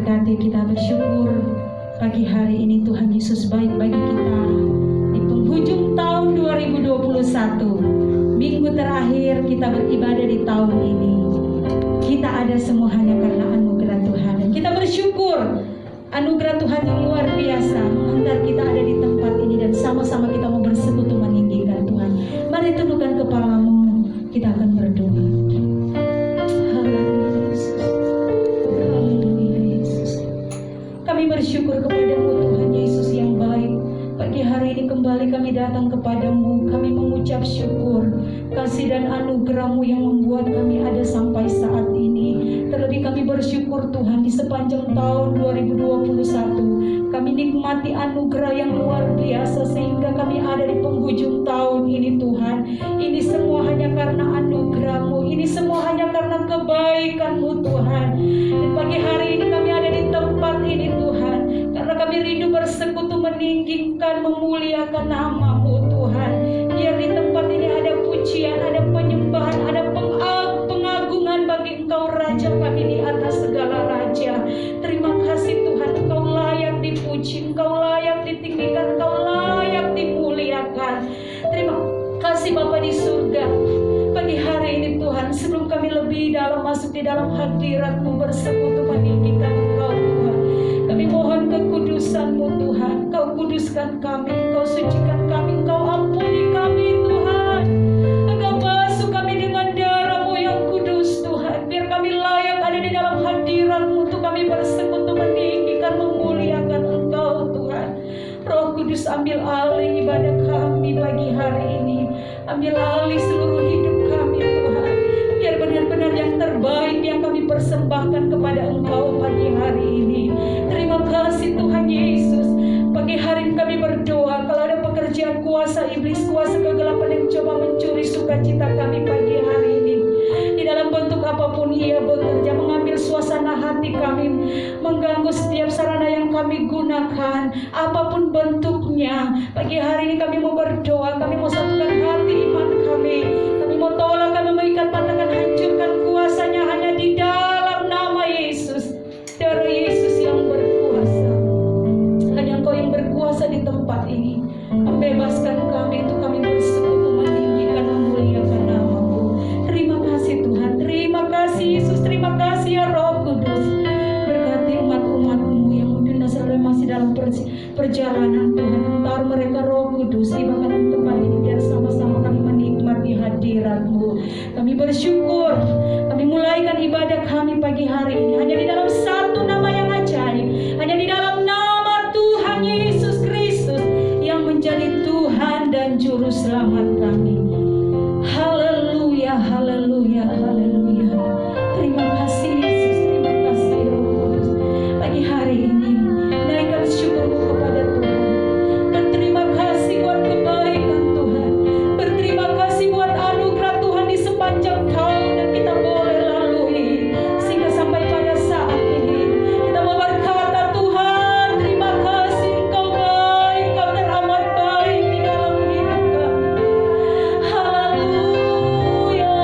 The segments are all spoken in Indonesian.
berkati, kita bersyukur pagi hari ini Tuhan Yesus baik bagi kita. Di penghujung tahun 2021, minggu terakhir kita beribadah di tahun ini. Kita ada semua hanya karena anugerah Tuhan. Dan kita bersyukur anugerah Tuhan yang luar biasa menghantar kita ada di tempat ini. Dan sama-sama kita mau bersekutu meninggikan Tuhan. Mari tundukkan kepalamu, kita akan berdoa. Kami bersyukur kepadamu Tuhan Yesus yang baik. Pagi hari ini kembali kami datang kepadamu. Kami mengucap syukur kasih dan anugerah-Mu yang membuat kami ada sampai saat ini. Terlebih kami bersyukur Tuhan di sepanjang tahun 2021 kami nikmati anugerah yang luar biasa sehingga kami ada di penghujung tahun ini Tuhan. Ini semua hanya karena anugerah-Mu, ini semua hanya karena kebaikan-Mu Tuhan. Dan pagi hari ini kami ada di tempat ini Tuhan, karena kami rindu bersekutu meninggikan, memuliakan nama-Mu Tuhan. Biar di tempat ini ada pujian, ada penyembahan, ada pengagungan bagi Engkau Raja kami di atas segala raja. Terima kasih Tuhan, Engkau layak dipuji, Engkau layak ditinggikan, Engkau layak dimuliakan. Terima kasih Bapa di surga. Pagi hari ini Tuhan, sebelum kami lebih dalam masuk di dalam hadirat-Mu bersekutu meninggikan Engkau Tuhan, kami mohon kekudusan-Mu Tuhan. Engkau kuduskan kami, Engkau sucikan kami, Engkau ampuni kami Tuhan. Engkau basuh kami dengan darah-Mu yang kudus Tuhan. Biar kami layak ada di dalam hadirat-Mu untuk kami bersekutu meninggikan, memuliakan Engkau Tuhan. Roh Kudus, ambil alih ibadah kami pagi hari ini. Ambil alih seluruh hidup kami Tuhan. Biar benar-benar yang terbaik yang kami persembahkan kepada Engkau pagi hari ini. Terima kasih Tuhan Yesus. Pagi hari ini kami berdoa, kalau ada pekerjaan kuasa iblis, kuasa kegelapan yang coba mencuri sukacita kami pagi hari ini, di dalam bentuk apapun ia bekerja, mengambil suasana hati kami, mengganggu setiap sarana yang kami gunakan, apapun bentuknya. Pagi hari ini kami mau berdoa, kami mau satukan hati iman kami mau tolak, kami mengikat, patahkan, hancurkan kuasanya hanya di dalam nama Yesus. Darah Yesus yang berkuasa. Hanya Engkau yang berkuasa di tempat ini. Membebaskan kami untuk kami bersekutu meninggikan, memuliakan nama-Mu. Terima kasih Tuhan, terima kasih Yesus, terima kasih ya Roh Kudus. Berkati umat-umat-Mu yang mungkin masih dalam perjalanan Tuhan. Antar mereka Roh Kudus di bahkan tempat ini, biar sama-sama kami menikmati hadirat-Mu. Kami bersyukur, kami mulaikan ibadah kami pagi hari ini hanya di dalam satu nama yang ajaib, hanya di dalam nama Tuhan Yesus Kristus yang menjadi Tuhan dan Juru Selamat kami. Haleluya, haleluya, haleluya. Terima kasih Yesus, terima kasih Roh Kudus. Pagi hari ini naikkan syukurku kepada Tuhan. Berterima kasih buat kebaikan Tuhan. Berterima kasih buat anugerah Tuhan di sepanjang tahun yang kita boleh lalui, sehingga sampai pada saat ini kita mau berkata, Tuhan terima kasih, Engkau baik, Engkau teramat baik di dalam hidup kami. Haleluya.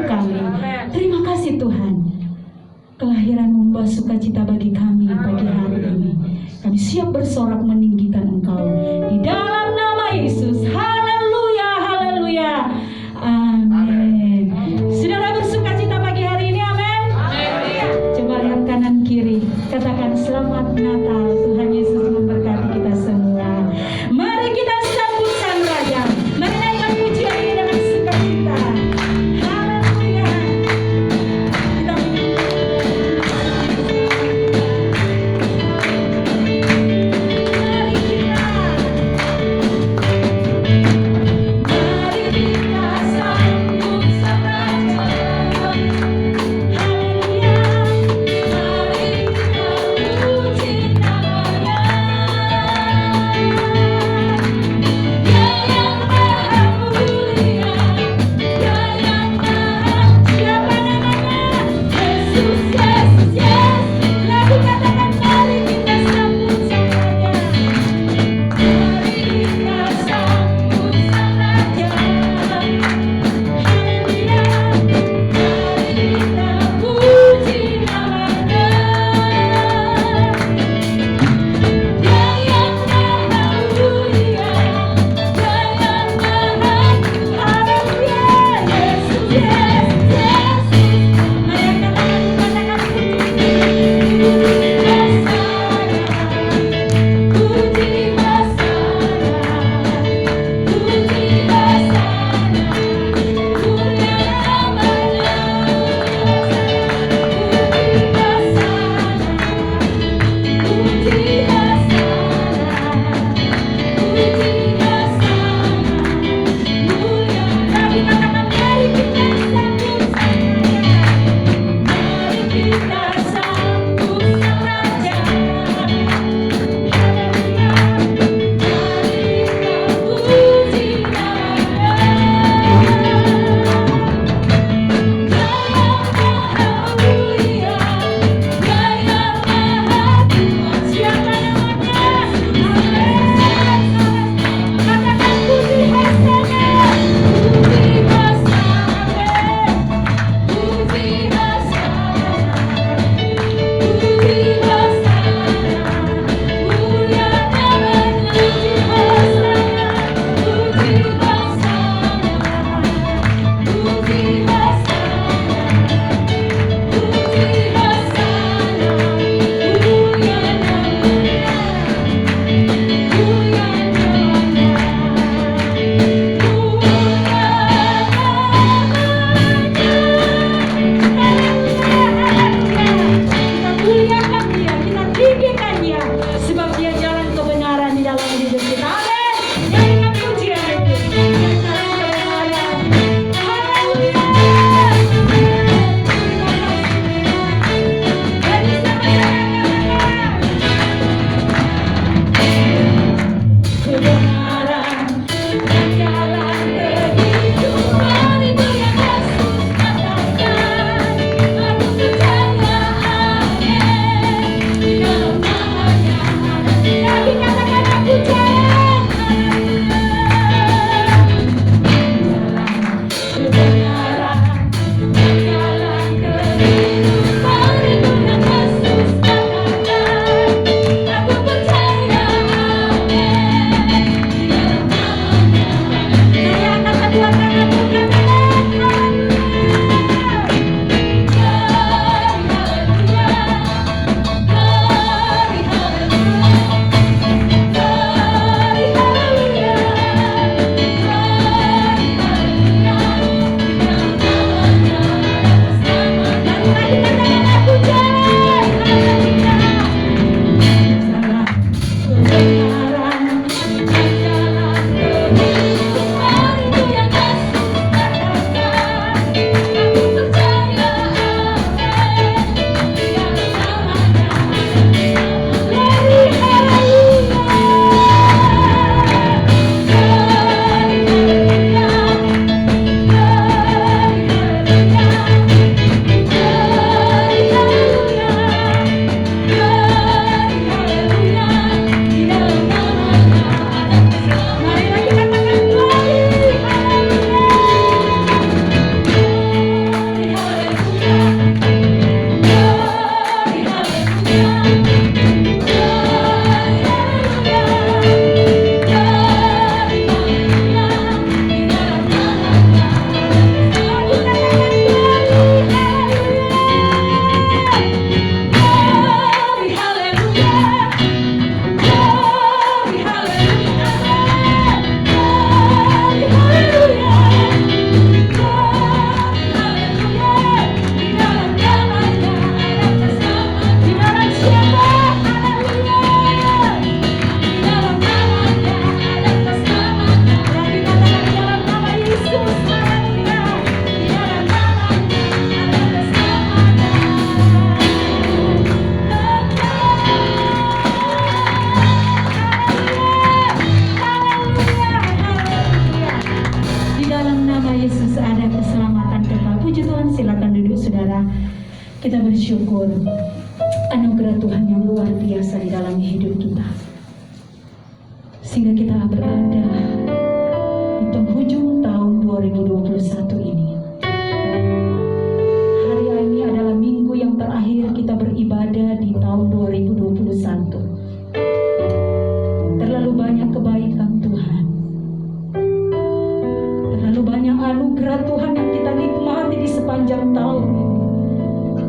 kami. Terima kasih Tuhan. Kelahiran membawa sukacita bagi kami pagi hari ini. Kami siap bersorak meninggikan Engkau di dalam nama Yesus. Haleluya, haleluya. Amin. Saudara bersukacita pagi hari ini, amin. Coba lihat kanan kiri, katakan selamat Natal. Tuhan Yesus memberkati kita semua. Mari kita sambut Sang Raja. Mari naikkan pujian ini dengan sukacita. Haleluya. Kita mari kita Tuhan. Silakan duduk saudara. Kita bersyukur anugerah Tuhan yang luar biasa di dalam hidup kita, sehingga kita berada di penghujung tahun 2021 ini. Hari ini adalah minggu yang terakhir kita beribadah di tahun 2021. Terlalu banyak kebaikan Tuhan, terlalu banyak anugerah Tuhan yang kita nikmati di sepanjang tahun ini.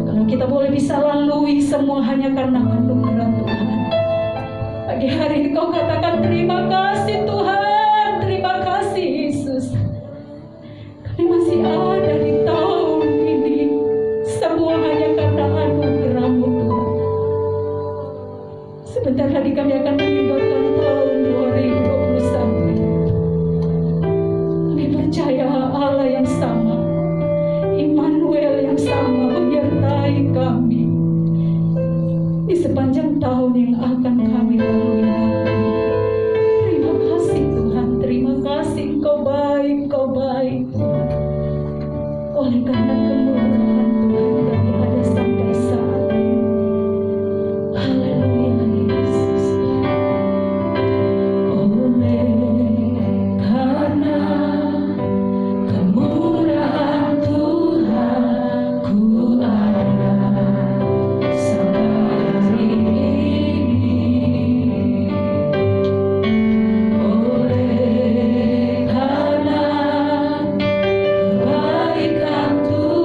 Kalau kita boleh bisa lalui semua hanya karena anugerah Tuhan. Pagi hari ini kau katakan terima kasih Tuhan, terima kasih Yesus. Kami masih ada di tahun ini, semua hanya karena anugerah-Mu Tuhan. Sebentar lagi kami akan meninggalkan tahun 2021. Kami percaya Allah yang sama, Immanuel yang sama menyertai kami di sepanjang tahun yang akan kami lalui nanti. Terima kasih Tuhan, terima kasih. Engkau baik, Engkau baik. Oleh karena kemurahan Tuhan kami ada sampai saat ini. Haleluya Yesus. Oleh karena kemurahan Tuhan ku ada sampai hari ini. Oleh karena kebaikan Tuhan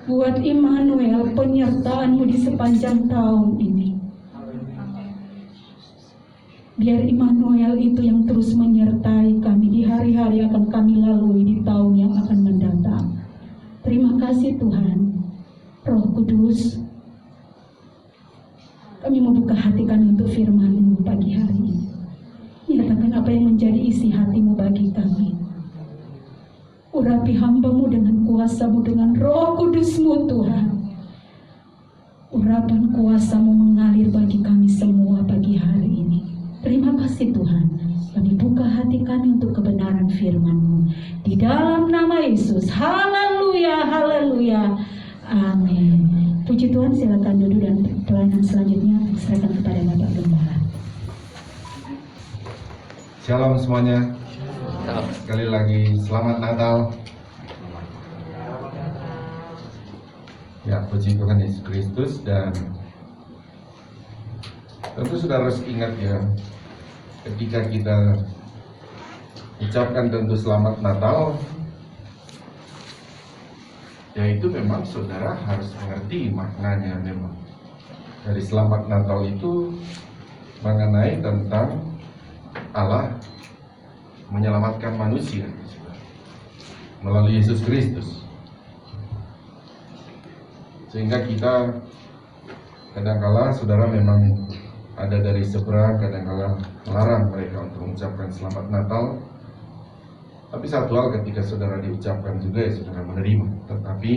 Buat Immanuel, penyertaan-Mu di sepanjang tahun ini. Biar Immanuel itu yang terus menyertai kami di hari-hari yang akan kami lalui di tahun yang akan mendatang. Terima kasih Tuhan. Roh Kudus, kami membuka hati kami untuk firman-Mu pagi hari ini. Nyatakan apa yang menjadi isi hati-Mu bagi kami. Urapi hamba-Mu dengan kuasa-Mu, dengan Roh Kudus-Mu Tuhan. Urapan kuasa-Mu mengalir bagi kami semua pagi hari ini. Terima kasih Tuhan. Kami buka hati kami untuk kebenaran firman-Mu. Di dalam nama Yesus. Haleluya, haleluya. Amin. Puji Tuhan, silakan duduk dan pelayanan selanjutnya serahkan kepada Bapak Gembala. Shalom semuanya. Sekali lagi selamat Natal. Ya, puji Tuhan Yesus Kristus. Dan tentu saudara harus ingat ya, ketika kita ucapkan tentu selamat Natal, ya itu memang saudara harus mengerti maknanya. Memang dari selamat Natal itu mengenai tentang Allah menyelamatkan manusia melalui Yesus Kristus. Sehingga kita kadang-kala saudara memang ada dari seberang, kadang-kala melarang mereka untuk mengucapkan selamat Natal. Tapi satu hal ketika saudara diucapkan juga ya saudara menerima. Tetapi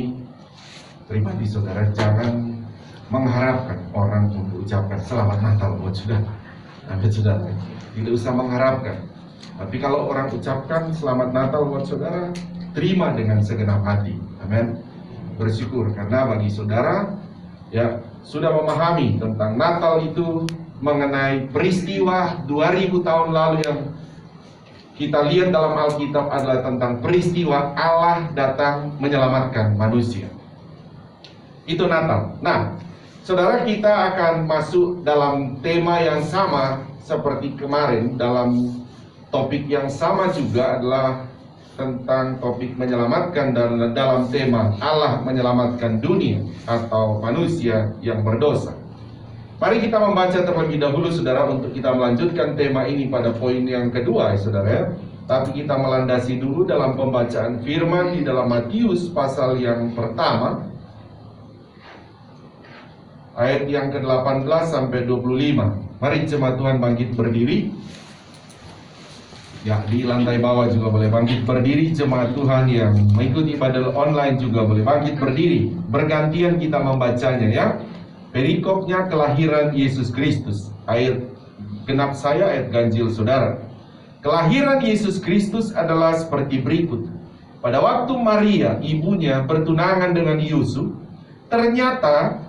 pribadi saudara jangan mengharapkan orang untuk ucapkan selamat Natal buat saudara. Saudara tidak usah mengharapkan. Tapi kalau orang ucapkan selamat Natal buat saudara, terima dengan segenap hati. Amin. Bersyukur karena bagi saudara ya sudah memahami tentang Natal itu mengenai peristiwa 2000 tahun lalu yang kita lihat dalam Alkitab adalah tentang peristiwa Allah datang menyelamatkan manusia. Itu Natal. Nah, saudara, kita akan masuk dalam tema yang sama seperti kemarin. Dalam topik yang sama juga adalah tentang topik menyelamatkan, dan dalam tema Allah menyelamatkan dunia atau manusia yang berdosa. Mari kita membaca terlebih dahulu saudara untuk kita melanjutkan tema ini pada poin yang kedua ya saudara. Tapi kita melandasi dulu dalam pembacaan firman di dalam Matius pasal yang pertama, ayat yang ke-18 sampai 25. Mari jemaat Tuhan bangkit berdiri. Ya, di lantai bawah juga boleh bangkit berdiri. Jemaat Tuhan yang mengikuti ibadah online juga boleh bangkit berdiri. Bergantian kita membacanya ya. Perikopnya kelahiran Yesus Kristus. Ayat genap saya, ayat ganjil saudara. Kelahiran Yesus Kristus adalah seperti berikut. Pada waktu Maria, ibunya, bertunangan dengan Yusuf, ternyata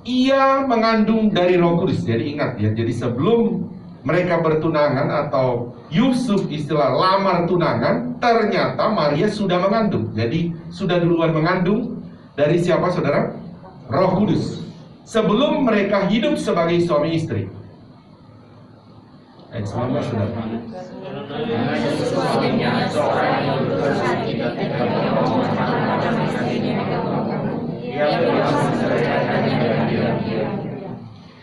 ia mengandung dari Roh Kudus. Jadi ingat ya, jadi sebelum mereka bertunangan atau Yusuf istilah lamar tunangan, ternyata Maria sudah mengandung. Jadi sudah duluan mengandung dari siapa saudara? Roh Kudus. Sebelum mereka hidup sebagai suami istri. Ayat 19 saudara.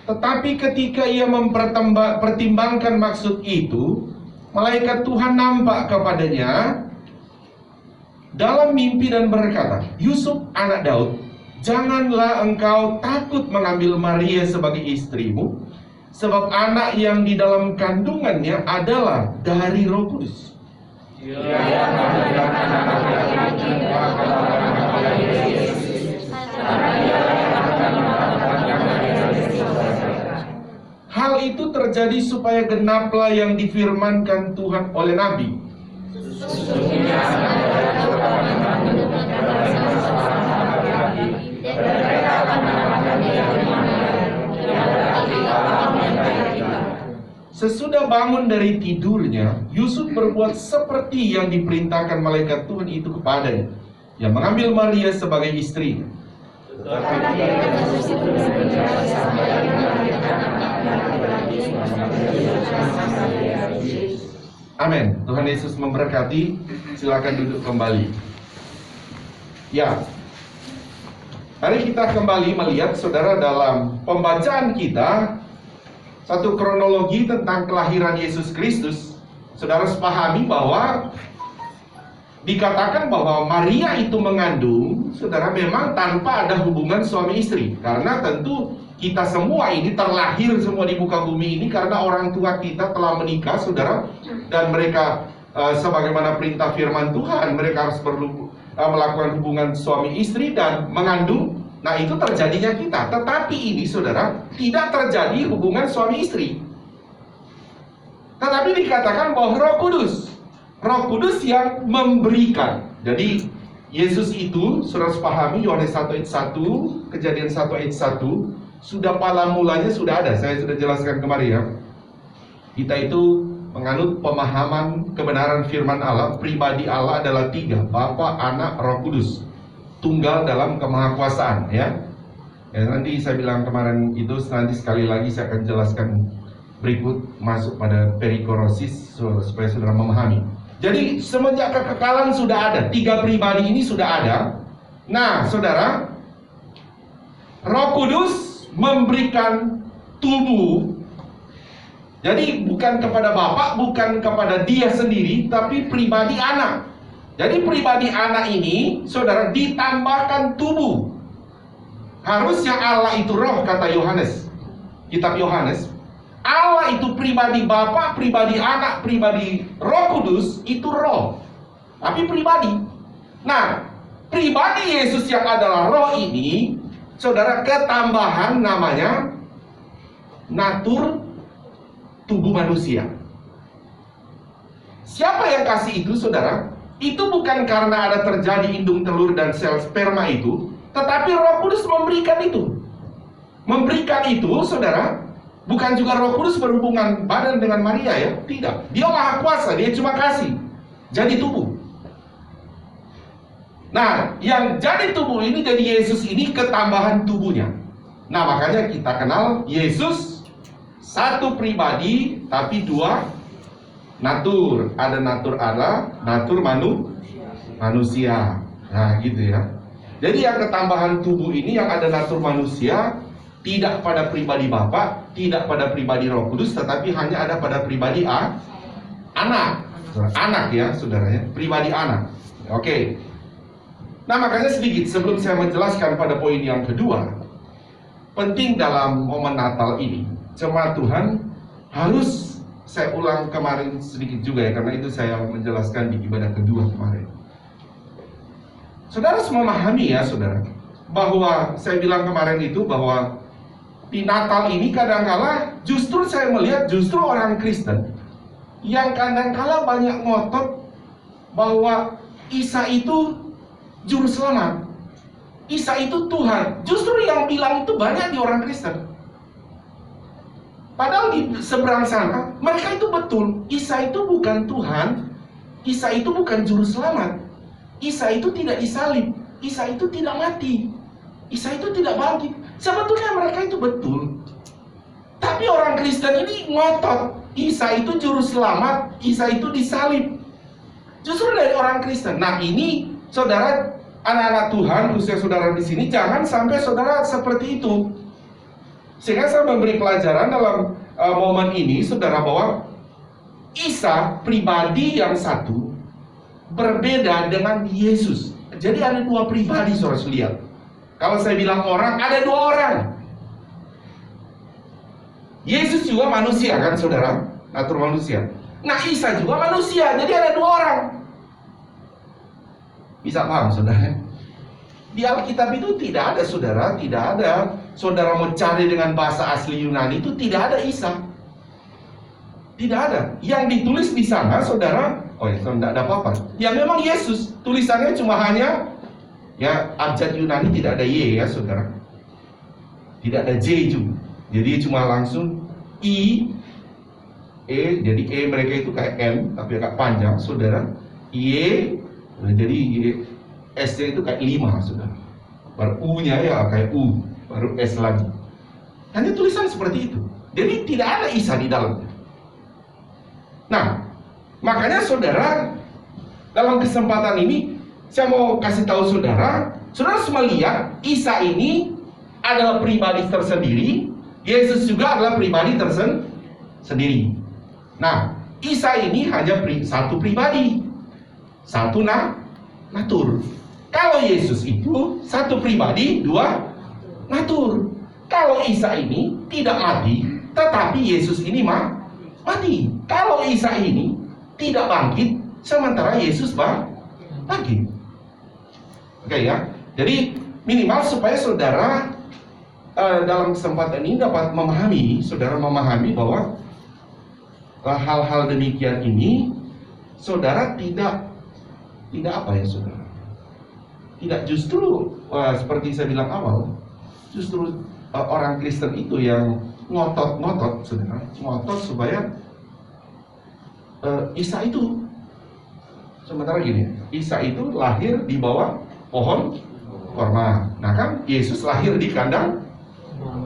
Tetapi ketika ia mempertimbangkan maksud itu, malaikat Tuhan nampak kepadanya dalam mimpi dan berkata, Yusuf anak Daud, janganlah engkau takut mengambil Maria sebagai istrimu, sebab anak yang di dalam kandungannya adalah dari Roh Kudus. Hal itu terjadi supaya genaplah yang difirmankan Tuhan oleh Nabi. Sesudah bangun dari tidurnya, Yusuf berbuat seperti yang diperintahkan malaikat Tuhan itu kepadanya, yang mengambil Maria sebagai istrinya. Amin. Tuhan Yesus memberkati. Silakan duduk kembali. Ya, Mari kita kembali melihat saudara dalam pembacaan kita satu kronologi tentang kelahiran Yesus Kristus. Saudara sepahami bahwa dikatakan bahwa Maria itu mengandung, saudara, memang tanpa ada hubungan suami istri. Karena tentu kita semua ini terlahir semua di muka bumi ini karena orang tua kita telah menikah, saudara. Dan mereka sebagaimana perintah firman Tuhan, mereka harus melakukan hubungan suami istri dan mengandung. Nah, itu terjadinya kita. Tetapi ini, saudara, tidak terjadi hubungan suami istri. Tetapi dikatakan bahwa Roh Kudus yang memberikan. Jadi Yesus itu, saudara pahami, Yohanes 1 ayat 1, Kejadian 1 ayat 1, sudah pala mulanya sudah ada. Saya sudah jelaskan kemarin ya. Kita itu menganut pemahaman kebenaran firman Allah. Pribadi Allah adalah 3, Bapa, Anak, Roh Kudus, tunggal dalam kemahakuasaan ya. Nanti saya bilang kemarin itu, nanti sekali lagi saya akan jelaskan berikut, masuk pada perikorosis supaya saudara memahami. Jadi semenjak kekekalan sudah ada, 3 pribadi ini sudah ada. Nah, saudara, Roh Kudus memberikan tubuh. Jadi bukan kepada Bapa, bukan kepada dia sendiri, tapi pribadi anak. Jadi pribadi anak ini, saudara, ditambahkan tubuh. Harusnya Allah itu roh, kata Yohanes, kitab Yohanes. Allah itu pribadi Bapa, pribadi Anak, pribadi Roh Kudus, itu roh, tapi pribadi. Nah, pribadi Yesus yang adalah roh ini, saudara, ketambahan namanya natur tubuh manusia. Siapa yang kasih itu, saudara? Itu bukan karena ada terjadi indung telur dan sel sperma itu, tetapi Roh Kudus memberikan itu. Memberikan itu, saudara. Bukan juga Roh Kudus berhubungan badan dengan Maria ya, tidak. Dia maha kuasa, dia cuma kasih jadi tubuh. Nah, yang jadi tubuh ini, jadi Yesus ini ketambahan tubuhnya. Nah, makanya kita kenal Yesus satu pribadi tapi 2 natur. Ada natur Allah, natur manusia. Nah, gitu ya. Jadi yang ketambahan tubuh ini yang ada natur manusia, tidak pada pribadi Bapa, tidak pada pribadi Roh Kudus, tetapi hanya ada pada pribadi anak. Anak ya, saudaranya, pribadi anak. Oke. Nah, makanya sedikit sebelum saya menjelaskan pada poin yang kedua, penting dalam momen Natal ini, jemaat Tuhan harus, saya ulang kemarin sedikit juga ya, karena itu saya menjelaskan di ibadah kedua kemarin. Saudara harus memahami ya, saudara, bahwa saya bilang kemarin itu bahwa di Natal ini kadangkala justru saya melihat justru orang Kristen yang kadangkala banyak ngotot bahwa Isa itu juru selamat, Isa itu Tuhan. Justru yang bilang itu banyak di orang Kristen. Padahal di seberang sana mereka itu betul, Isa itu bukan Tuhan, Isa itu bukan juru selamat, Isa itu tidak disalib, Isa itu tidak mati, Isa itu tidak bangkit. Sebetulnya mereka itu betul. Tapi orang Kristen ini ngotot Isa itu juru selamat, Isa itu disalib. Justru dari orang Kristen. Nah, ini saudara, anak-anak Tuhan, khususnya saudara di sini, jangan sampai saudara seperti itu. Sehingga saya memberi pelajaran dalam momen ini, saudara, bahwa Isa pribadi yang satu berbeda dengan Yesus. Jadi ada 2 pribadi, saudara lihat. Kalau saya bilang orang, ada 2 orang. Yesus juga manusia kan, saudara, natur manusia. Nah, Isa juga manusia, jadi ada 2 orang. Bisa paham, saudara? Di Alkitab itu tidak ada, saudara, tidak ada. Saudara mau cari dengan bahasa asli Yunani itu tidak ada Isa. Tidak ada. Yang ditulis di sana, saudara, oh ya, tidak ada apa-apa. Ya memang Yesus, tulisannya cuma hanya, ya, abjad Yunani tidak ada Y ya, saudara. Tidak ada J juga. Jadi cuma langsung I, E, jadi E mereka itu kayak M, tapi agak panjang, saudara. Y, jadi S-nya itu kayak 5, saudara. Baru U-nya ya kayak U, baru S lagi. Hanya tulisan seperti itu. Jadi tidak ada Isa di dalamnya. Nah, makanya saudara, dalam kesempatan ini, saya mau kasih tahu saudara harus melihat Isa ini adalah pribadi tersendiri, Yesus juga adalah pribadi tersendiri. Nah, Isa ini hanya satu pribadi, satu natur. Kalau Yesus itu satu pribadi, dua natur. Kalau Isa ini tidak mati, tetapi Yesus ini mati. Kalau Isa ini tidak bangkit, sementara Yesus bangkit. Oke ya. Jadi minimal supaya saudara dalam kesempatan ini dapat memahami, saudara memahami bahwa hal-hal demikian ini saudara tidak apa ya saudara? Tidak justru seperti saya bilang awal, justru orang Kristen itu yang ngotot saudara, ngotot supaya Isa itu, sementara gini, Isa itu lahir di bawah pohon korma. Nah kan Yesus lahir di kandang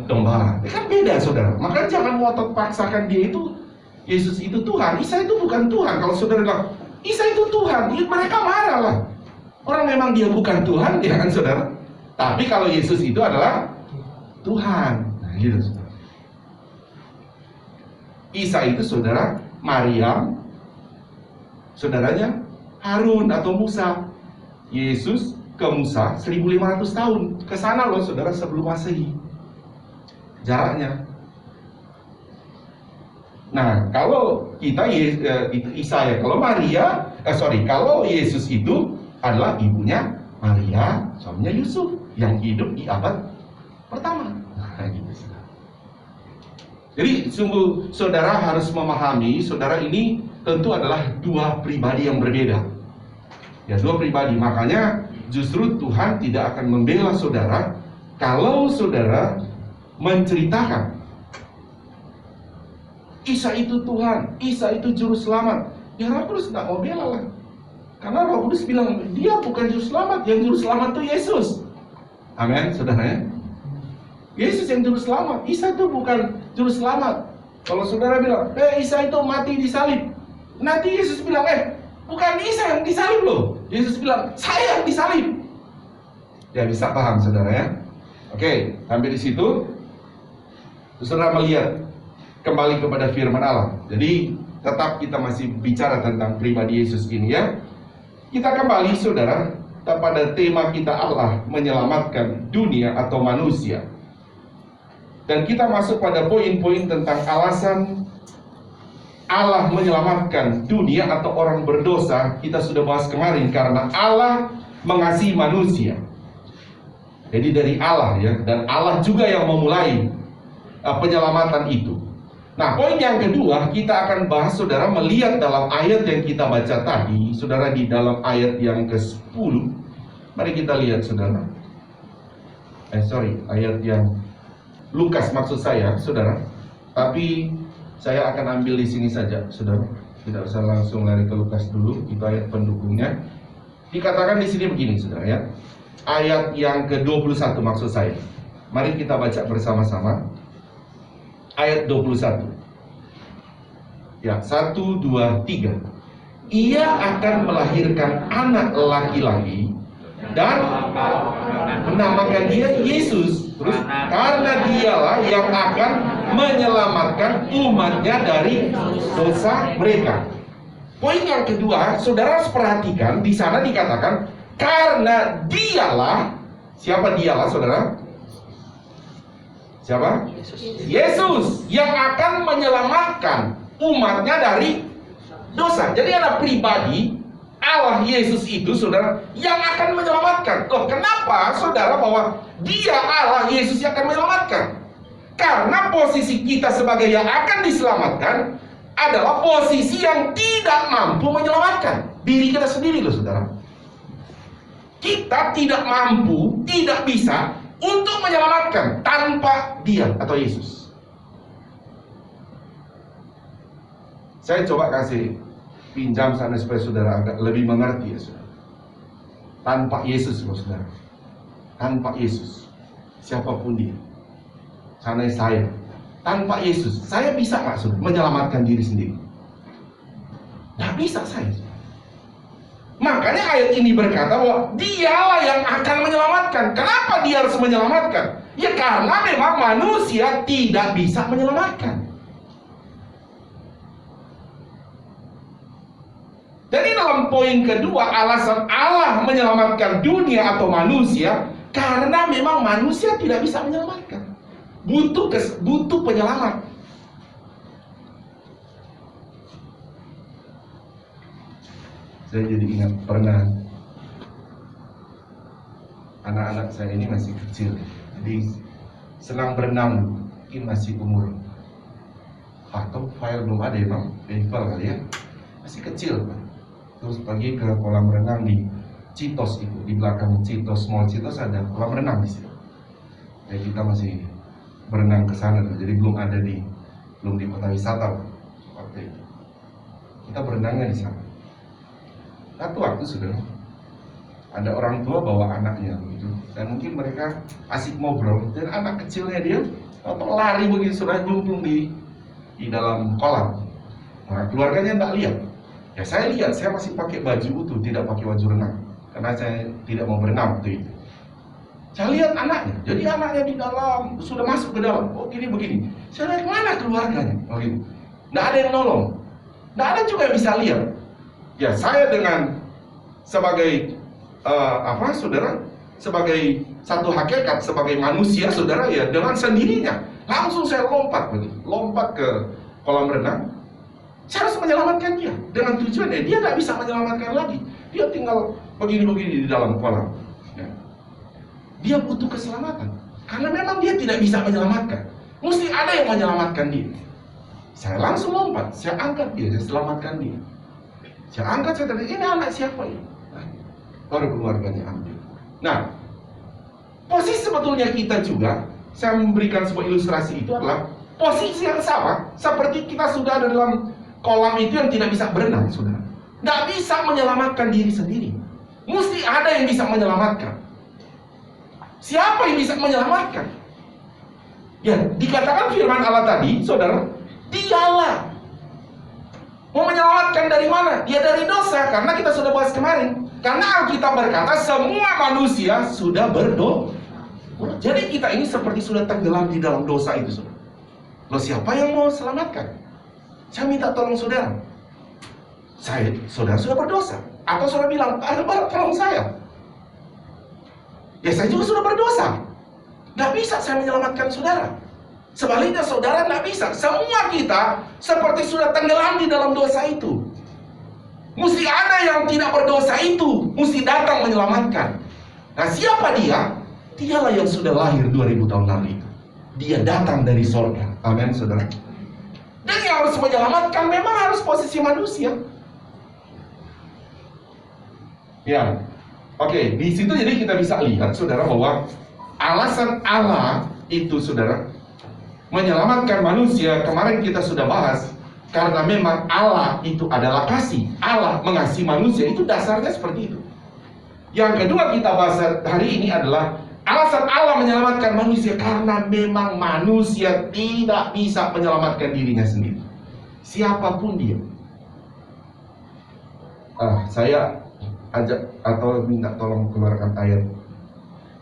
domba. Kan beda saudara. Maka jangan ngotot paksakan dia itu, Yesus itu Tuhan, Isa itu bukan Tuhan. Kalau saudara bilang Isa itu Tuhan, ya mereka marah lah. Orang memang dia bukan Tuhan, ya kan saudara. Tapi kalau Yesus itu adalah Tuhan. Nah gitu saudara. Isa itu saudara Maryam, saudaranya Harun atau Musa. Yesus ke Musa 1500 tahun. Ke sana loh saudara, sebelum Masehi. Jaraknya. Nah, kalau kita itu Isa ya, kalau kalau Yesus itu adalah ibunya Maria, suaminya Yusuf yang hidup di abad pertama. Nah, gitu. Jadi sungguh saudara harus memahami, saudara ini tentu adalah dua pribadi yang berbeda. Ya, dua pribadi. Makanya justru Tuhan tidak akan membela saudara kalau saudara menceritakan Isa itu Tuhan, Isa itu juru selamat. Ya Roh Kudus tidak mau bela lah. Karena Roh Kudus bilang dia bukan juru selamat, yang juru selamat itu Yesus. Amin, saudara ya. Yesus yang juru selamat, Isa itu bukan juru selamat. Kalau saudara bilang, Isa itu mati disalib, nanti Yesus bilang, bukan Isa yang disalib loh. Yesus bilang, saya yang disalib. Ya bisa paham saudara ya. Oke, sampai di situ saudara melihat kembali kepada firman Allah. Jadi tetap kita masih bicara tentang pribadi Yesus ini ya. Kita kembali saudara pada tema kita, Allah menyelamatkan dunia atau manusia. Dan kita masuk pada poin-poin tentang alasan Allah menyelamatkan dunia atau orang berdosa. Kita sudah bahas kemarin, karena Allah mengasihi manusia. Jadi dari Allah ya, dan Allah juga yang memulai penyelamatan itu. Nah, poin yang kedua kita akan bahas saudara melihat dalam ayat yang kita baca tadi, saudara, di dalam ayat yang ke-10. Mari kita lihat saudara. Ayat yang Lukas maksud saya, saudara. Tapi saya akan ambil di sini saja, saudara. Tidak usah langsung lari ke Lukas dulu, itu ayat pendukungnya. Dikatakan di sini begini, saudara ya. Ayat yang ke-21 maksud saya. Mari kita baca bersama-sama. Ayat 21. Ya, 1, 2, 3. Ia akan melahirkan anak laki-laki dan menamakan dia Yesus. Terus, karena dialah yang akan menyelamatkan umatnya dari dosa mereka. Poin yang kedua, saudara harus perhatikan, di sana dikatakan karena dialah. Siapa dialah, saudara? Siapa? Yesus yang akan menyelamatkan umatnya dari dosa. Jadi ada pribadi Allah Yesus itu, saudara, yang akan menyelamatkan. Loh, kenapa saudara bahwa dia Allah Yesus yang akan menyelamatkan? Karena posisi kita sebagai yang akan diselamatkan adalah posisi yang tidak mampu menyelamatkan diri kita sendiri loh saudara. Kita tidak mampu, tidak bisa untuk menyelamatkan tanpa dia atau Yesus. Saya coba kasih pinjam sana supaya saudara agak lebih mengerti ya saudara. Tanpa Yesus loh saudara. Tanpa Yesus, siapapun dia, sana saya, tanpa Yesus, saya bisa nggak saudara menyelamatkan diri sendiri? Nggak bisa saya. Makanya ayat ini berkata bahwa dialah yang akan menyelamatkan. Kenapa dia harus menyelamatkan? Ya karena memang manusia tidak bisa menyelamatkan. Jadi dalam poin kedua, alasan Allah menyelamatkan dunia atau manusia karena memang manusia tidak bisa menyelamatkan. Butuh penyelamat. Saya jadi ingat pernah anak-anak saya ini masih kecil, jadi senang berenang, mungkin masih umur atau file belum ada emang vehicle kali ya, masih kecil Pak. Terus pergi ke kolam renang di Citos itu, di belakang Citos Mall Citos ada kolam renang di situ. Ya kita masih berenang ke sana, jadi belum di kota wisata Pak. Waktu itu kita berenangnya di sana. Satu waktu sudah ada orang tua bawa anaknya begitu, dan mungkin mereka asik ngobrol, dan anak kecilnya dia atau lari begitu sudah nyemplung di dalam kolam. Nah, keluarganya tidak lihat. Ya saya lihat, saya masih pakai baju utuh, tidak pakai baju renang karena saya tidak mau berenang waktu itu. Saya lihat anaknya, jadi anaknya di dalam sudah masuk ke dalam. Oh gini begini. Saya lihat mana keluarganya? Oh gitu. Tidak ada yang nolong, tidak ada juga yang bisa lihat. Ya saya dengan sebagai saudara, sebagai satu hakikat, sebagai manusia saudara, ya dengan sendirinya langsung saya lompat ke kolam renang. Saya harus menyelamatkan dia dengan tujuannya dia tidak bisa menyelamatkan lagi. Dia tinggal begini-begini di dalam kolam. Ya. Dia butuh keselamatan karena memang dia tidak bisa menyelamatkan. Mesti ada yang menyelamatkan dia. Saya langsung lompat, saya angkat dia, saya selamatkan dia. Saya angkat, saya tanya, ini anak siapa ini? Nah, baru keluarganya ambil. Nah, posisi sebetulnya kita juga, saya memberikan sebuah ilustrasi itu adalah posisi yang sama seperti kita sudah ada dalam kolam itu yang tidak bisa berenang, saudara. Tidak bisa menyelamatkan diri sendiri. Mesti ada yang bisa menyelamatkan. Siapa yang bisa menyelamatkan? Ya, dikatakan firman Allah tadi, saudara, dialah. Mau menyelamatkan dari mana? Ya dari dosa, karena kita sudah bahas kemarin. Karena Alkitab berkata semua manusia sudah berdosa. Jadi kita ini seperti sudah tenggelam di dalam dosa itu, saudara. Loh siapa yang mau selamatkan? Saya minta tolong saudara. Saudara sudah berdosa. Atau saudara bilang, tolong saya. Ya saya juga sudah berdosa. Nggak bisa saya menyelamatkan saudara. Sebaliknya saudara tidak bisa. Semua kita seperti sudah tenggelam di dalam dosa itu. Mesti ada yang tidak berdosa itu, mesti datang menyelamatkan. Nah siapa dia? Dialah yang sudah lahir 2000 tahun lalu itu. Dia datang dari sorga. Amin saudara. Dan yang harus menyelamatkan memang harus posisi manusia. Ya, oke. Di situ jadi kita bisa lihat saudara bahwa alasan Allah itu saudara menyelamatkan manusia, kemarin kita sudah bahas, karena memang Allah itu adalah kasih. Allah mengasihi manusia, itu dasarnya seperti itu. Yang kedua kita bahas hari ini adalah alasan Allah menyelamatkan manusia karena memang manusia tidak bisa menyelamatkan dirinya sendiri. Siapapun dia. Saya ajak atau minta tolong keluarkan ayat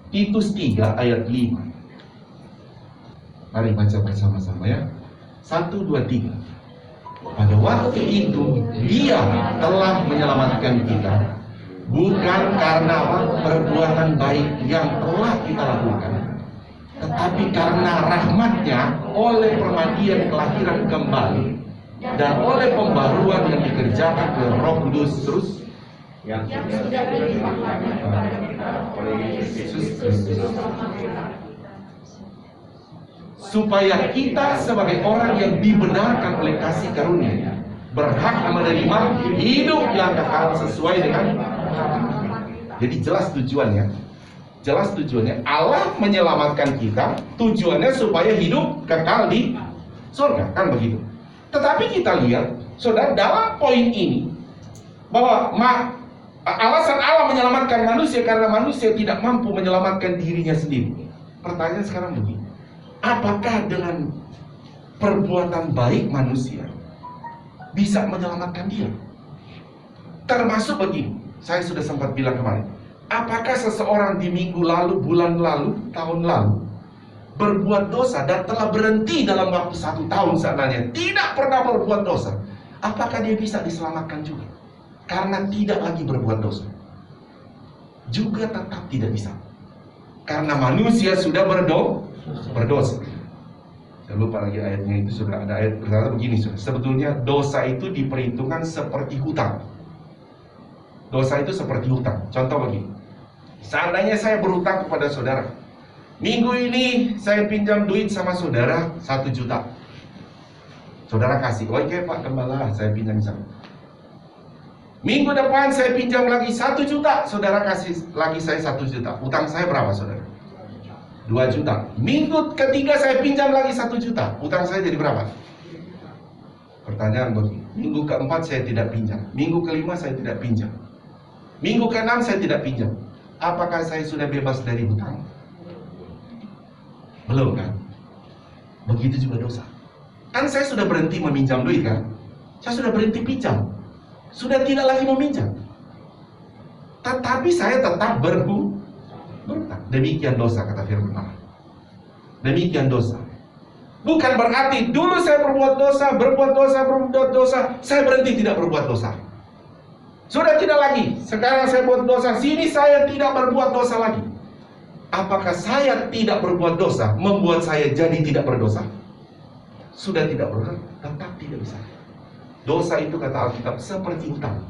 Titus 3 ayat 5. Mari baca bersama-sama ya. 1, 2, 3. Pada waktu itu Dia telah menyelamatkan kita, bukan karena perbuatan baik yang telah kita lakukan, tetapi karena rahmat-Nya oleh permandian kelahiran kembali dan oleh pembaruan yang dikerjakan oleh Roh Kudus terus yang sudah dilimpahkan kepada kita oleh Yesus Kristus, supaya kita sebagai orang yang dibenarkan oleh kasih karunia berhak menerima hidup yang kekal sesuai dengan. Jadi jelas tujuannya Allah menyelamatkan kita, tujuannya supaya hidup kekal di surga, kan begitu. Tetapi kita lihat saudara dalam poin ini bahwa alasan Allah menyelamatkan manusia karena manusia tidak mampu menyelamatkan dirinya sendiri. Pertanyaan sekarang begini, apakah dengan perbuatan baik manusia bisa menyelamatkan dia? Termasuk begini, Saya sudah sempat bilang kemarin, apakah seseorang di minggu lalu, bulan lalu, tahun lalu berbuat dosa dan telah berhenti dalam waktu 1 tahun seandainya tidak pernah berbuat dosa, apakah dia bisa diselamatkan juga? Karena tidak lagi berbuat dosa. Juga tetap tidak bisa. Karena manusia sudah berdosa. Saya lupa lagi ayatnya, itu sudah ada ayat berkata begini, sebetulnya dosa itu diperhitungkan seperti hutang. Dosa itu seperti hutang. Contoh begini, seandainya saya berhutang kepada saudara, minggu ini saya pinjam duit sama saudara 1 juta. Saudara kasih, oke Pak Gembala, saya pinjam sana. Minggu depan saya pinjam lagi 1 juta, saudara kasih lagi saya 1 juta. Utang saya berapa saudara? 2 juta. Minggu ketiga saya pinjam lagi 1 juta. Utang saya jadi berapa? Pertanyaan begini, minggu keempat saya tidak pinjam, minggu kelima saya tidak pinjam, minggu keenam saya tidak pinjam. Apakah saya sudah bebas dari hutang? Belum kan? Begitu juga dosa. Kan saya sudah berhenti meminjam duit kan? Saya sudah berhenti pinjam, sudah tidak lagi meminjam. Tetapi saya tetap berhutang. Demikian dosa, kata firman Allah. Demikian dosa. Bukan berarti dulu saya berbuat dosa, saya berhenti tidak berbuat dosa. Sudah tidak lagi. Sekarang saya buat dosa, sini saya tidak berbuat dosa lagi. Apakah saya tidak berbuat dosa membuat saya jadi tidak berdosa? Sudah tidak berdosa, tetap tidak bisa. Dosa itu kata Alkitab seperti hutang.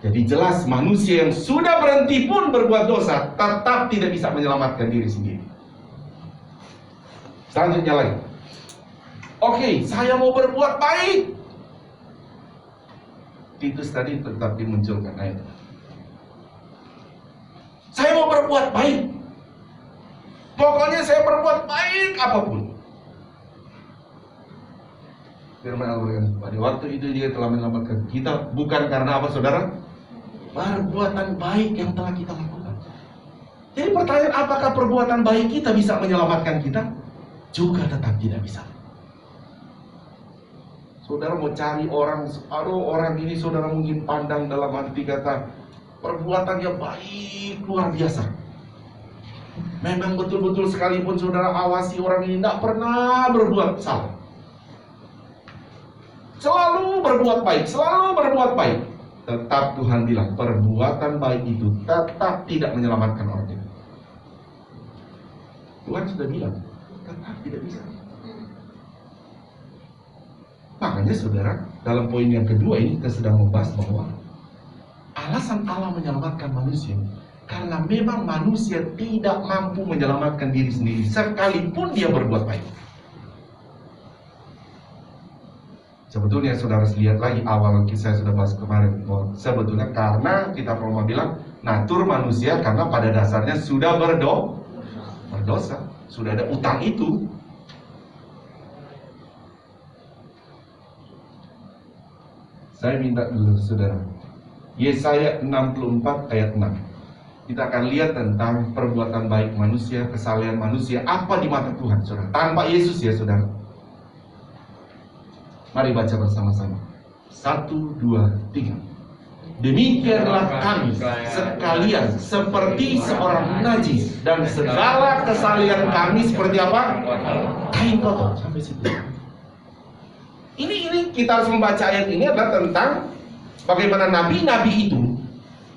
Jadi jelas manusia yang sudah berhenti pun berbuat dosa tetap tidak bisa menyelamatkan diri sendiri. Selanjutnya lagi, oke, saya mau berbuat baik. Titus tadi tetap dimunculkan ayat. Saya mau berbuat baik. Pokoknya saya berbuat baik apapun. Firman Allah berkata, pada waktu itu dia telah menyelamatkan kita bukan karena apa saudara? Perbuatan baik yang telah kita lakukan. Jadi pertanyaan, apakah perbuatan baik kita bisa menyelamatkan kita? Juga tetap tidak bisa. Saudara mau cari orang, orang ini saudara mungkin pandang dalam arti kata perbuatannya baik luar biasa. Memang betul-betul sekalipun saudara awasi orang ini tidak pernah berbuat salah, selalu berbuat baik, selalu berbuat baik. Tetap Tuhan bilang perbuatan baik itu tetap tidak menyelamatkan orang itu. Tuhan sudah bilang tetap tidak bisa. Makanya saudara, dalam poin yang kedua ini kita sedang membahas bahwa alasan Allah menyelamatkan manusia karena memang manusia tidak mampu menyelamatkan diri sendiri sekalipun dia berbuat baik. Sebetulnya saudara lihat lagi awal saya sudah bahas kemarin bahwa sebetulnya karena kita pernah bilang natur manusia karena pada dasarnya sudah berdosa, sudah ada utang itu. Saya minta dulu saudara, Yesaya 64 ayat 6. Kita akan lihat tentang perbuatan baik manusia, kesalehan manusia, apa di mata Tuhan saudara, tanpa Yesus ya saudara. Mari baca bersama-sama. 1, 2, 3. Demikianlah kami sekalian seperti seorang najis, dan segala kesalehan kami seperti apa? Kain kotor. Sampai situ. Ini kita harus membaca ayat ini adalah tentang bagaimana nabi-nabi itu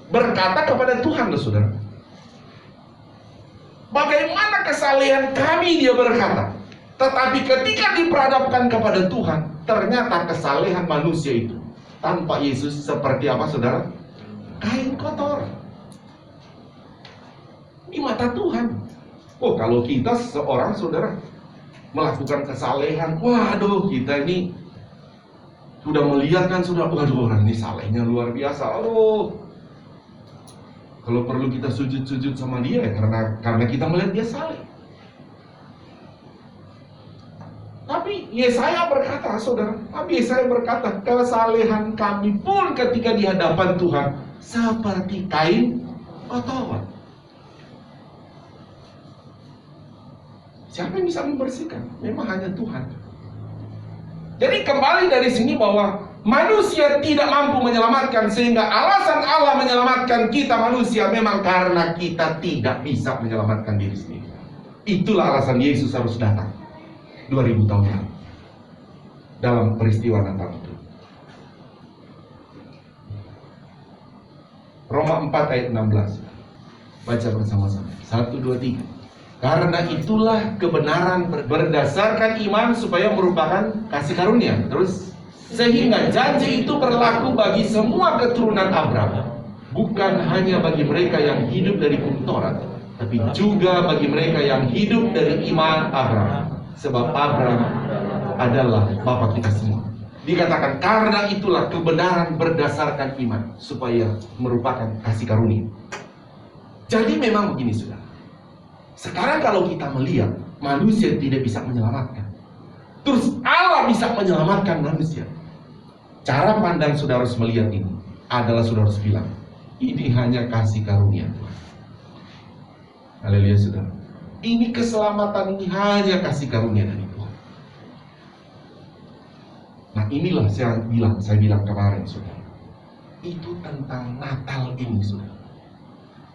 berkata kepada Tuhan, loh saudara. Bagaimana kesalehan kami, dia berkata. Tetapi ketika diperhadapkan kepada Tuhan, ternyata kesalehan manusia itu tanpa Yesus seperti apa saudara? Kain kotor di mata Tuhan. Oh, kalau kita seorang saudara melakukan kesalehan, waduh kita ini sudah melihat kan sudah, waduh orang ini salehnya luar biasa. Aduh, kalau perlu kita sujud-sujud sama dia ya, karena kita melihat dia saleh. Tapi Yesaya berkata, saudara, Yesaya berkata, kesalehan kami pun ketika di hadapan Tuhan seperti kain kotor. Siapa yang bisa membersihkan? Memang hanya Tuhan. Jadi kembali dari sini bahwa manusia tidak mampu menyelamatkan, sehingga alasan Allah menyelamatkan kita manusia memang karena kita tidak bisa menyelamatkan diri sendiri. Itulah alasan Yesus harus datang 2000 tahun lalu dalam peristiwa Natal itu. Roma 4 ayat 16. Baca bersama-sama. 1, 2, 3. Karena itulah kebenaran berdasarkan iman supaya merupakan kasih karunia. Terus, sehingga janji itu berlaku bagi semua keturunan Abraham, bukan hanya bagi mereka yang hidup dari hukum Taurat, tapi juga bagi mereka yang hidup dari iman Abraham. Sebab Abraham adalah bapa kita semua. Dikatakan karena itulah kebenaran berdasarkan iman supaya merupakan kasih karunia. Jadi memang begini saudara. Sekarang kalau kita melihat manusia tidak bisa menyelamatkan, terus Allah bisa menyelamatkan manusia. Cara pandang saudara harus melihat ini adalah saudara harus bilang, ini hanya kasih karunia Tuhan. Haleluya saudara. Ini keselamatan ini hanya kasih karunia dari Tuhan. Nah inilah saya bilang kemarin saudara. Itu tentang Natal ini saudara.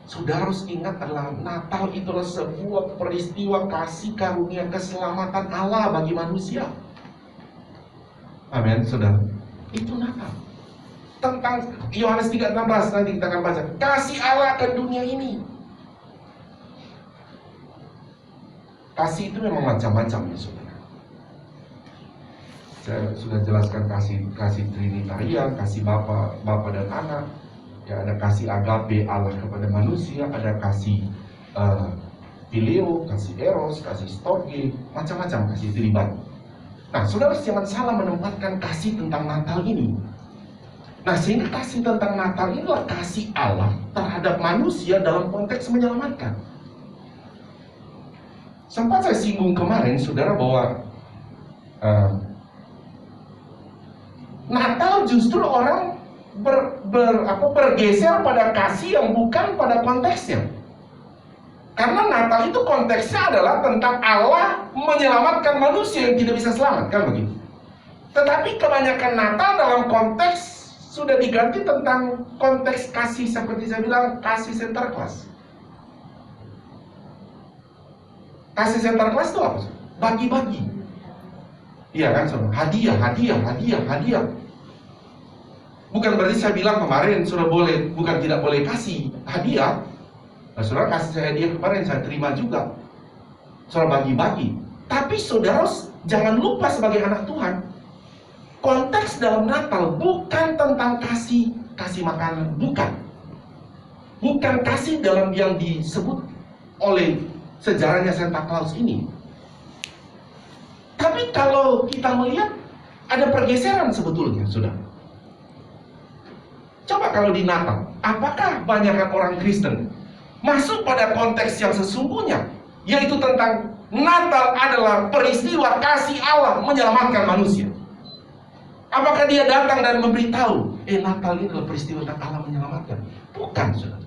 Saudara harus ingat adalah Natal itu adalah sebuah peristiwa kasih karunia keselamatan Allah bagi manusia. Amin saudara. Itu Natal. Tentang Yohanes 3:16 nanti kita akan baca. Kasih Allah ke dunia ini. Kasih itu memang macam-macam ya saudara. Saya sudah jelaskan kasih Trinitarian, kasih Bapa dan Anak. Ya, ada kasih agape Allah kepada manusia, ada kasih phileo, kasih eros, kasih storge, macam-macam kasih terlibat. Nah, saudara jangan salah menempatkan kasih tentang Natal ini. Nah, sehingga kasih tentang Natal inilah kasih Allah terhadap manusia dalam konteks menyelamatkan. Sempat saya singgung kemarin, saudara, bahwa Natal justru orang bergeser pada kasih yang bukan pada konteksnya. Karena Natal itu konteksnya adalah tentang Allah menyelamatkan manusia yang tidak bisa selamat, kan begitu. Tetapi kebanyakan Natal dalam konteks sudah diganti tentang konteks kasih, seperti saya bilang, kasih center class. Kasih center class itu apa? Bagi-bagi. Iya kan, saudara? Hadiah. Bukan berarti saya bilang kemarin sudah boleh, bukan tidak boleh kasih hadiah. Nah, saudara kasih saya hadiah kemarin, saya terima juga. Saudara bagi-bagi. Tapi saudara jangan lupa sebagai anak Tuhan, konteks dalam Natal bukan tentang kasih makanan, bukan kasih dalam yang disebut oleh sejarahnya Santa Claus ini. Tapi kalau kita melihat ada pergeseran sebetulnya, saudara. Coba kalau di Natal, apakah banyakkan orang Kristen masuk pada konteks yang sesungguhnya, yaitu tentang Natal adalah peristiwa kasih Allah menyelamatkan manusia? Apakah dia datang dan memberitahu, Natal ini adalah peristiwa tentang Allah menyelamatkan? Bukan, saudara.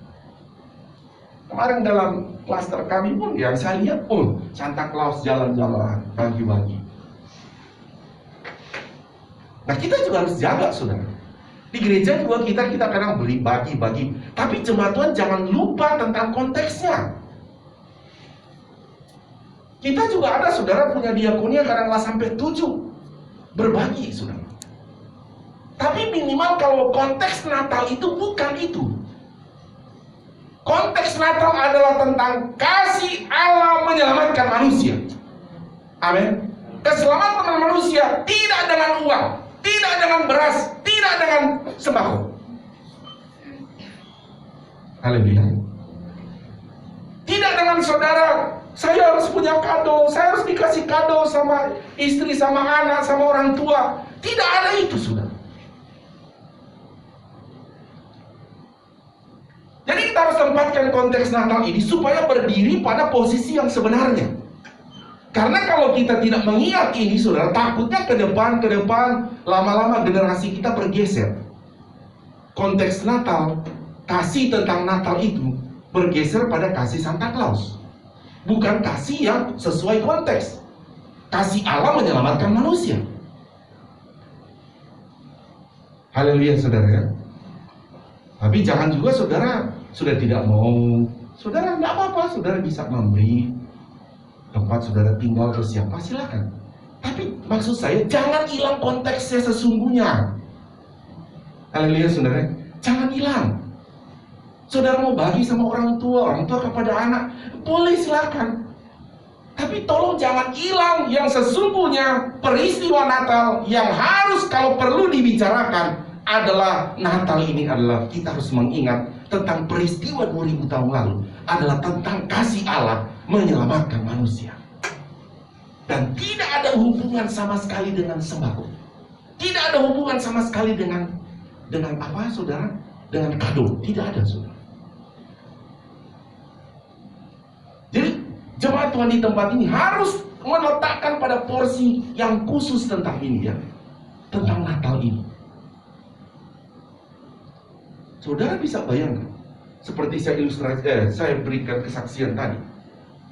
Kemarin dalam klaster kami pun, yang saya lihat pun Santa Claus jalan-jalan, bagi-bagi. Nah, kita juga harus jaga, saudara. Di gereja juga kita kadang beli bagi-bagi. Tapi jemaat Tuhan jangan lupa tentang konteksnya. Kita juga ada, saudara, punya diakonia kadang-kadang sampai 7 berbagi, saudara. Tapi minimal kalau konteks Natal itu bukan itu. Konteks Natal adalah tentang kasih Allah menyelamatkan manusia. Amin. Keselamatan manusia tidak dengan uang, tidak dengan beras, tidak dengan sembako. Haleluya. Tidak dengan saudara, saya harus punya kado, saya harus dikasih kado sama istri, sama anak, sama orang tua. Tidak ada itu, saudara. Jadi kita harus tempatkan konteks Natal ini supaya berdiri pada posisi yang sebenarnya. Karena kalau kita tidak mengingat ini, saudara, takutnya ke depan, lama-lama generasi kita bergeser. Konteks Natal, kasih tentang Natal itu bergeser pada kasih Santa Claus. Bukan kasih yang sesuai konteks. Kasih Allah menyelamatkan manusia. Haleluya saudara ya. Tapi jangan juga saudara sudah tidak mau. Saudara tidak apa-apa, saudara bisa memberi tempat saudara tinggal ke siapa, silakan. Tapi maksud saya jangan hilang konteksnya sesungguhnya. Haleluya saudara, jangan hilang. Saudara mau bagi sama orang tua kepada anak, boleh silakan. Tapi tolong jangan hilang yang sesungguhnya peristiwa Natal yang harus kalau perlu dibicarakan adalah Natal ini adalah kita harus mengingat tentang peristiwa 2000 tahun lalu adalah tentang kasih Allah menyelamatkan manusia. Dan tidak ada hubungan sama sekali dengan sembako. Tidak ada hubungan sama sekali dengan apa saudara? Dengan kado. Tidak ada saudara. Jadi jemaat Tuhan di tempat ini harus meletakkan pada porsi yang khusus tentang ini ya. Tentang Natal ini. Saudara bisa bayangkan seperti saya berikan kesaksian tadi.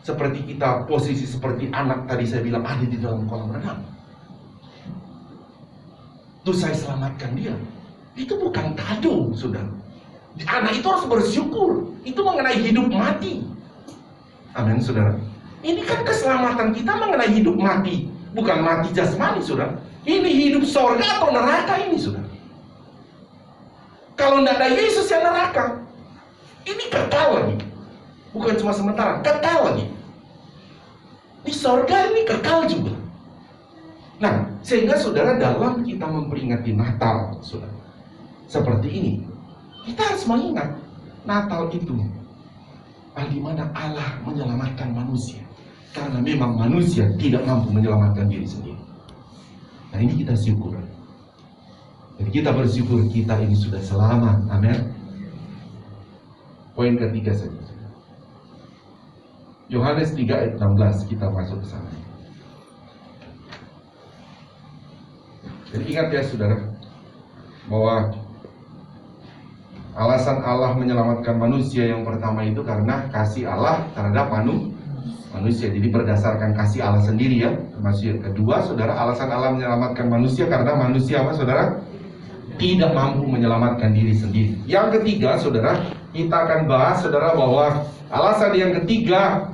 Seperti kita posisi seperti anak tadi saya bilang ada di dalam kolam renang. Terus saya selamatkan dia. Itu bukan kado, saudara. Anak itu harus bersyukur. Itu mengenai hidup mati. Amin, saudara. Ini kan keselamatan kita mengenai hidup mati, bukan mati jasmani, saudara. Ini hidup sorga atau neraka ini, saudara. Kalau tidak ada Yesus yang neraka, ini kekal lagi. Bukan cuma sementara, kekal lagi. Di sorga ini kekal juga. Nah, sehingga saudara dalam kita memperingati Natal, saudara, seperti ini, kita harus mengingat Natal itu di mana Allah menyelamatkan manusia. Karena memang manusia tidak mampu menyelamatkan diri sendiri. Nah ini kita syukur. Jadi kita bersyukur kita ini sudah selamat. Amin. Poin ketiga saja. Yohanes 3 ayat 16 kita masuk ke sana. Jadi ingat ya saudara, bahwa alasan Allah menyelamatkan manusia yang pertama itu karena kasih Allah terhadap manusia. Jadi berdasarkan kasih Allah sendiri ya. Yang kedua, saudara, alasan Allah menyelamatkan manusia karena manusia apa, saudara? Tidak mampu menyelamatkan diri sendiri. Yang ketiga, saudara, kita akan bahas, saudara, bahwa alasan yang ketiga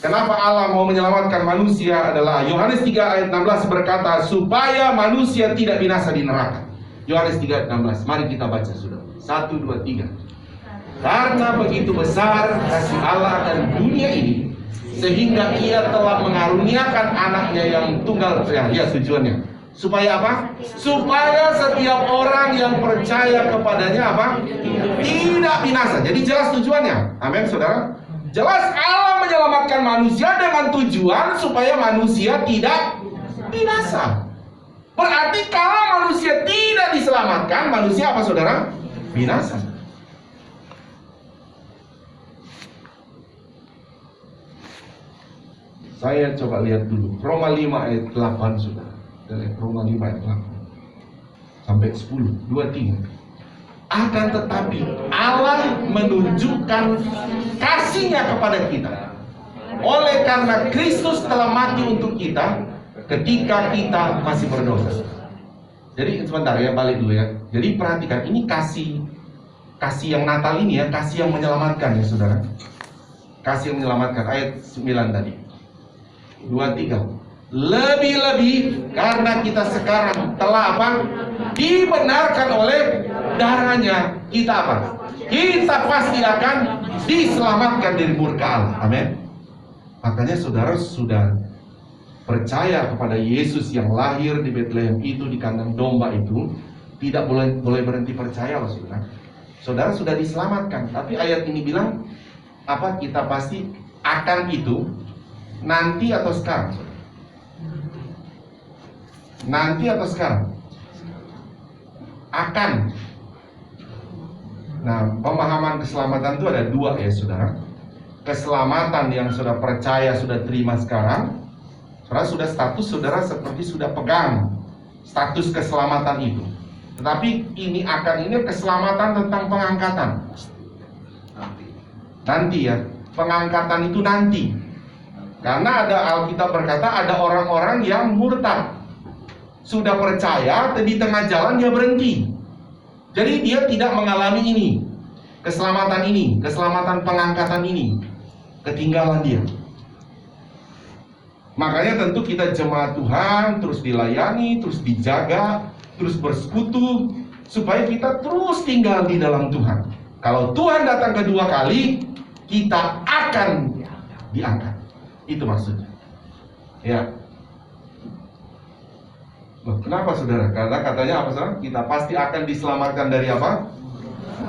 kenapa Allah mau menyelamatkan manusia adalah Yohanes 3 ayat 16 berkata supaya manusia tidak binasa di neraka. Yohanes 3 ayat 16. Mari kita baca, saudara. 1, 2, 3. Karena begitu besar kasih Allah akan dunia ini, sehingga ia telah mengaruniakan anaknya yang tunggal. Ya tujuannya. Supaya apa? Supaya setiap orang yang percaya kepadanya apa? Tidak binasa. Jadi jelas tujuannya. Amin, saudara. Jelas Allah menyelamatkan manusia dengan tujuan supaya manusia tidak binasa. Berarti kalau manusia tidak diselamatkan, manusia apa, saudara? Binasa. Saya coba lihat dulu Roma 5 ayat 8, saudara. Roma 5 ayat 8 sampai 10, 2-3. Akan tetapi Allah menunjukkan kasih-Nya kepada kita oleh karena Kristus telah mati untuk kita ketika kita masih berdosa. Jadi sebentar ya, balik dulu ya. Jadi perhatikan, ini kasih yang Natal ini ya, kasih yang menyelamatkan ya saudara. Kasih yang menyelamatkan, ayat 9 tadi. 2-3. Lebih-lebih karena kita sekarang telah apa? Dibenarkan oleh darahnya, kita apa? Kita pasti akan diselamatkan dari murka Allah. Amin. Makanya saudara sudah percaya kepada Yesus yang lahir di Bethlehem itu, di kandang domba itu, tidak boleh berhenti percaya loh saudara. Saudara sudah diselamatkan. Tapi ayat ini bilang apa? Kita pasti akan itu nanti atau sekarang? Nanti atau sekarang? Akan. Nah, pemahaman keselamatan itu ada dua ya saudara. Keselamatan yang sudah percaya, sudah terima sekarang, saudara sudah status, saudara seperti sudah pegang status keselamatan itu. Tetapi ini keselamatan tentang pengangkatan. Nanti ya, pengangkatan itu nanti. Karena ada Alkitab berkata ada orang-orang yang murtad. Sudah percaya, di tengah jalan dia berhenti. Jadi dia tidak mengalami ini, keselamatan pengangkatan ini, ketinggalan dia. Makanya tentu kita jemaat Tuhan terus dilayani, terus dijaga, terus bersekutu, supaya kita terus tinggal di dalam Tuhan. Kalau Tuhan datang kedua kali, kita akan diangkat. Itu maksudnya. Ya. Loh, kenapa saudara? Karena katanya apa saudara? Kita pasti akan diselamatkan dari apa?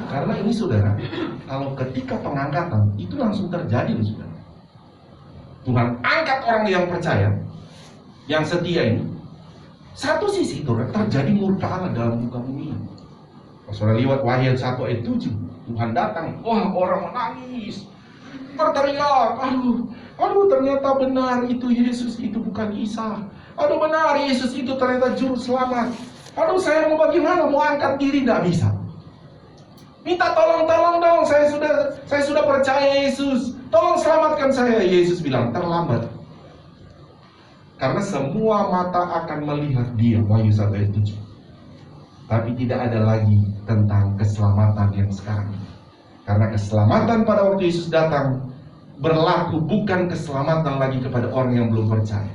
Karena ini saudara, kalau ketika pengangkatan itu langsung terjadi loh saudara. Tuhan angkat orang yang percaya, yang setia ini. Satu sisi saudara, terjadi murka Allah dalam muka bumi. Saudara lihat Wahyu 1 ayat 7, Tuhan datang, wah orang menangis, berteriak, aduh ternyata benar itu Yesus, itu bukan Isa. Aduh benar Yesus itu ternyata juru selamat. Aduh saya mau bagaimana, mau angkat diri tidak bisa. Minta tolong dong, saya sudah percaya Yesus. Tolong selamatkan saya. Yesus bilang terlambat. Karena semua mata akan melihat dia, Wahyu 1 ayat 7. Tapi tidak ada lagi tentang keselamatan yang sekarang. Karena keselamatan pada waktu Yesus datang berlaku bukan keselamatan lagi kepada orang yang belum percaya,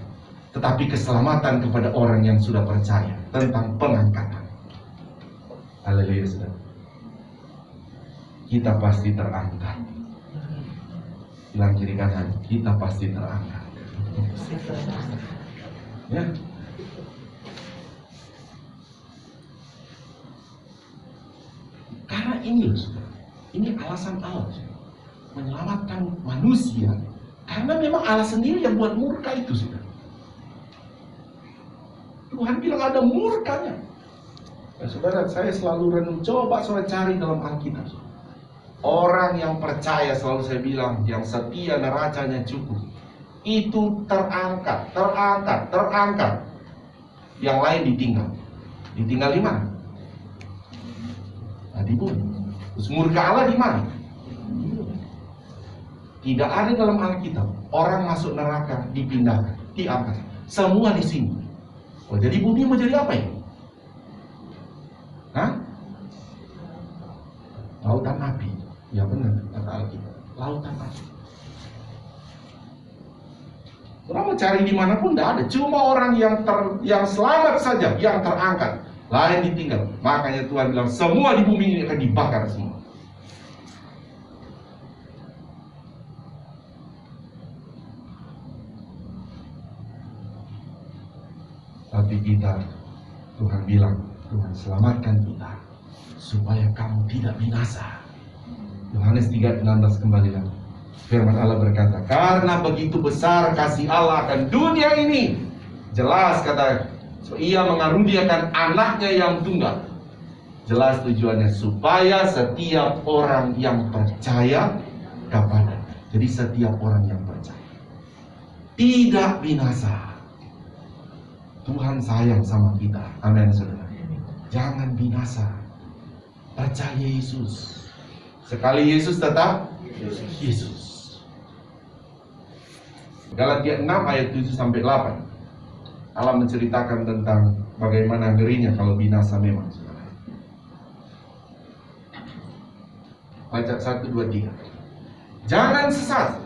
tetapi keselamatan kepada orang yang sudah percaya tentang pengangkatan. Haleluya saudara. Kita pasti terangkat. Bilang kiri kanan, kita pasti terangkat. Ya. Karena ini saudara, ini alasan Allah menyelamatkan manusia. Karena memang Allah sendiri yang buat murka itu saudara. Tuhan bilang ada murkanya. Nah, saudara, saya selalu renung, coba saudara cari dalam Alkitab. Orang yang percaya, selalu saya bilang, yang setia neracanya cukup, itu terangkat. Yang lain ditinggal. Ditinggal di mana? Nah, di bumi. Terus murka Allah di mana? Tidak ada dalam Alkitab orang masuk neraka dipindahkan, diangkat. Semua di sini. Oh, jadi bumi mau jadi apa ya? Hah? Lautan api. Ya benar kata Alkitab. Lautan api. Kenapa cari dimanapun tidak ada. Cuma orang yang selamat saja yang terangkat, lain ditinggal. Makanya Tuhan bilang semua di bumi ini akan dibakar semua. Tapi kita, Tuhan bilang, Tuhan selamatkan kita supaya kamu tidak binasa. Yohanes 3:16 kembali lagi. Firman Allah berkata, karena begitu besar kasih Allah akan dunia ini. Jelas kata, ia mengaruniakan anaknya yang tunggal. Jelas tujuannya supaya setiap orang yang percaya kepada. Jadi setiap orang yang percaya tidak binasa. Tuhan sayang sama kita. Amin saudara. Jangan binasa. Percaya Yesus. Sekali Yesus tetap Yesus. Galatia 6 ayat 7 sampai 8. Allah menceritakan tentang bagaimana ngerinya kalau binasa memang. Baca 1, 2, 3. Jangan sesat.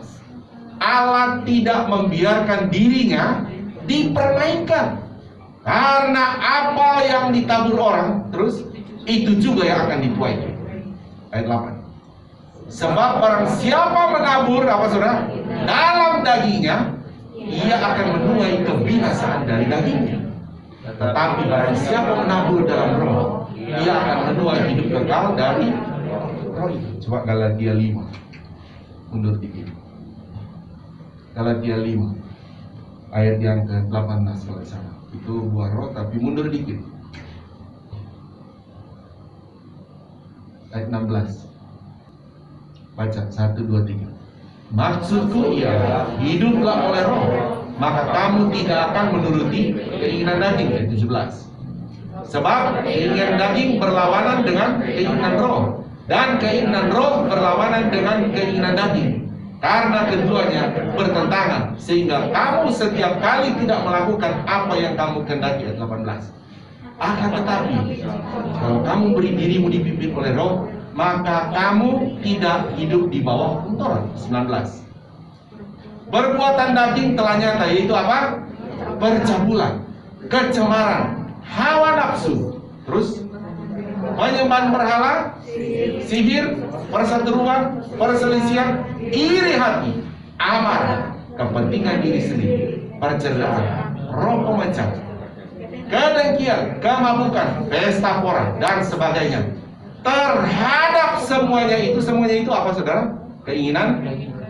Allah tidak membiarkan dirinya dipermainkan. Karena apa yang ditabur orang, terus itu juga yang akan dituai. Ayat 8. Sebab barang siapa menabur apa saudara? Dalam dagingnya, ia akan menuai kebinasaan dari dagingnya. Tetapi barang siapa menabur dalam roh, ia akan menuai hidup kekal dari roh itu. Coba Galatia 5. Mundur dikit. Galatia 5 ayat yang ke-18 kalau salah. Itu buah roh tapi mundur dikit. Ayat 16. Baca 1, 2, 3. Maksudku ialah hiduplah oleh roh, maka kamu tidak akan menuruti keinginan daging. Ayat 17. Sebab keinginan daging berlawanan dengan keinginan roh, dan keinginan roh berlawanan dengan keinginan daging. Karena keduanya bertentangan, sehingga kamu setiap kali tidak melakukan apa yang kamu kehendaki. Ayat 18. Akan tetapi, kalau kamu beri dirimu dipimpin oleh Roh, maka kamu tidak hidup di bawah Taurat. 19. Perbuatan daging telah nyata, yaitu apa? Percabulan, kecemaran, hawa nafsu, terus penyembahan berhala, sihir, perseteruan, perselisihan, iri hati, amarah, kepentingan diri sendiri, perceraian, roh pemecah, kedengkian, kemabukan, pesta pora, dan sebagainya. Terhadap semuanya itu apa saudara? Keinginan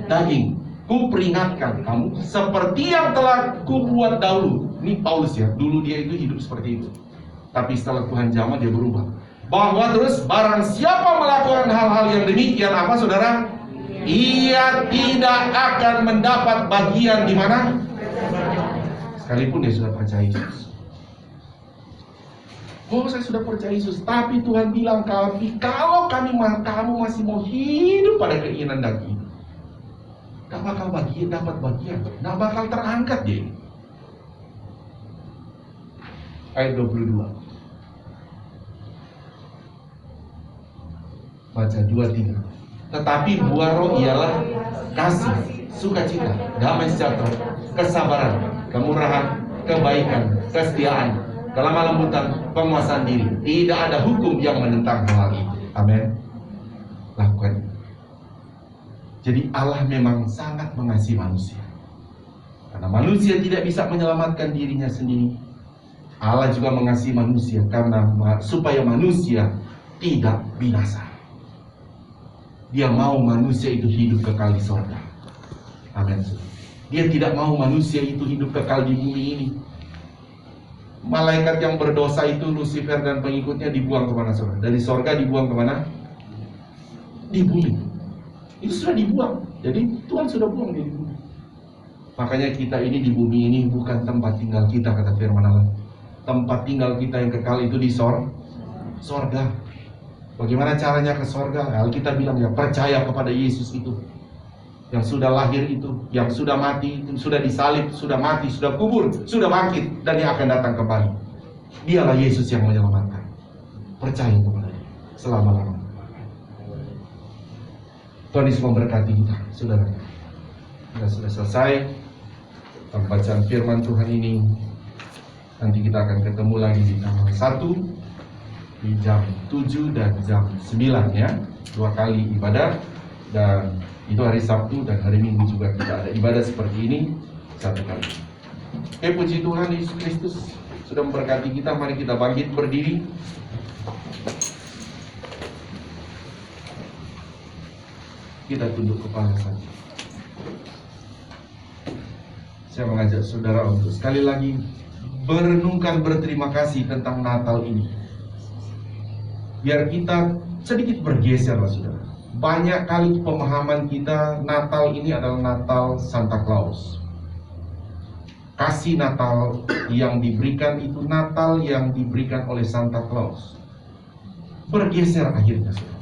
daging. Ku peringatkan kamu seperti yang telah ku buat dahulu. Ini Paulus ya, dulu dia itu hidup seperti itu. Tapi setelah Tuhan jamah dia berubah. Bahwa terus barang siapa melakukan hal-hal yang demikian, apa saudara? Ia tidak akan mendapat bagian di mana? Sekalipun dia sudah percaya Yesus. Oh, saya sudah percaya Yesus, tapi Tuhan bilang kalau kamu masih mau hidup pada keinginan daging, gak bakal dapat bagian, gak bakal terangkat dia. Ayat 22. Baca 23. Tetapi buah roh ialah kasih, sukacita, damai sejahtera, kesabaran, kemurahan, kebaikan, kesetiaan, kelemah lembutan, penguasaan diri. Tidak ada hukum yang menentang hal itu. Amin. Lakukan. Jadi Allah memang sangat mengasihi manusia. Karena manusia tidak bisa menyelamatkan dirinya sendiri. Allah juga mengasihi manusia karena supaya manusia tidak binasa. Dia mau manusia itu hidup kekal di surga. Amin. Dia tidak mau manusia itu hidup kekal di bumi ini. Malaikat yang berdosa itu, Lucifer dan pengikutnya, dibuang kemana saudara? Dari surga dibuang kemana? Di bumi. Itu sudah dibuang. Jadi Tuhan sudah buang dia di bumi. Makanya kita ini di bumi ini bukan tempat tinggal kita, kata firman Allah. Tempat tinggal kita yang kekal itu di sorga. Bagaimana caranya ke sorga? Alkitab bilang ya, percaya kepada Yesus itu, yang sudah lahir itu, yang sudah mati, sudah disalib, sudah mati, sudah kubur, sudah bangkit, dan yang akan datang kembali. Dialah Yesus yang menyelamatkan. Percaya kepada Dia selama-lamanya. Tuhan Yesus memberkati kita, saudara. Kita sudah selesai pembacaan firman Tuhan ini. Nanti kita akan ketemu lagi di tanggal 1 di jam 7 dan jam 9 ya. 2 kali ibadah, dan itu hari Sabtu dan hari Minggu juga kita ada ibadah seperti ini 1 kali. Oke, puji Tuhan, Yesus Kristus sudah memberkati kita. Mari kita bangkit berdiri. Kita tunduk kepala saja. Saya mengajak saudara untuk sekali lagi merenungkan, berterima kasih tentang Natal ini. Biar kita sedikit bergeser lah saudara. Banyak kali pemahaman kita Natal ini adalah Natal Santa Claus. Kasih Natal yang diberikan itu Natal yang diberikan oleh Santa Claus. Bergeser akhirnya saudara.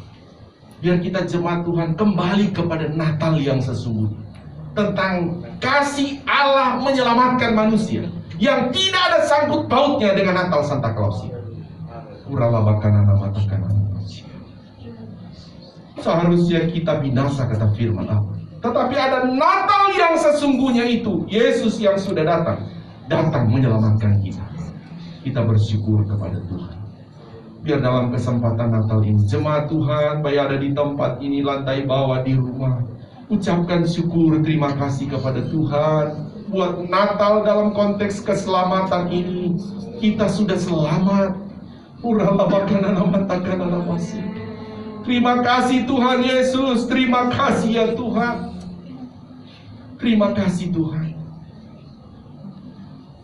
Biar kita jemaat Tuhan kembali kepada Natal yang sesungguhnya, tentang kasih Allah menyelamatkan manusia, yang tidak ada sangkut pautnya dengan Natal Santa Claus. Seharusnya kita binasa, kata firman Allah. Tetapi ada Natal yang sesungguhnya itu, Yesus yang sudah datang menyelamatkan kita. Kita bersyukur kepada Tuhan. Biar dalam kesempatan Natal ini, jemaat Tuhan, baik ada di tempat ini, lantai bawah, di rumah, ucapkan syukur, terima kasih kepada Tuhan buat Natal dalam konteks keselamatan ini. Kita sudah selamat. Terima kasih Tuhan Yesus. Terima kasih ya Tuhan. Terima kasih Tuhan.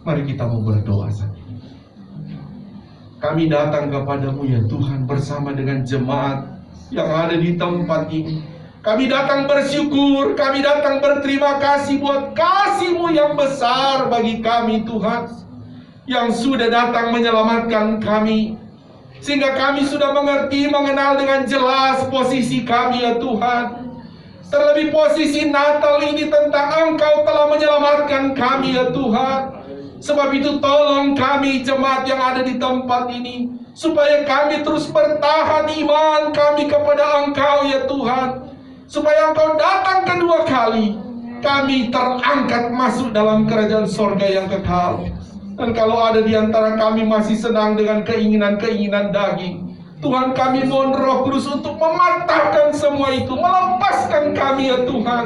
Mari kita mau berdoa saat ini. Kami datang kepadamu ya Tuhan, bersama dengan jemaat yang ada di tempat ini. Kami datang bersyukur, kami datang berterima kasih buat kasih-Mu yang besar bagi kami Tuhan, yang sudah datang menyelamatkan kami, sehingga kami sudah mengerti, mengenal dengan jelas posisi kami ya Tuhan. Terlebih posisi Natal ini tentang Engkau telah menyelamatkan kami ya Tuhan. Sebab itu tolong kami jemaat yang ada di tempat ini, supaya kami terus bertahan iman kami kepada Engkau ya Tuhan. Supaya Engkau datang kedua kali, kami terangkat masuk dalam kerajaan sorga yang kekal. Dan kalau ada di antara kami masih senang dengan keinginan-keinginan daging, Tuhan, kami mohon Roh Kudus untuk mematahkan semua itu, melepaskan kami ya Tuhan,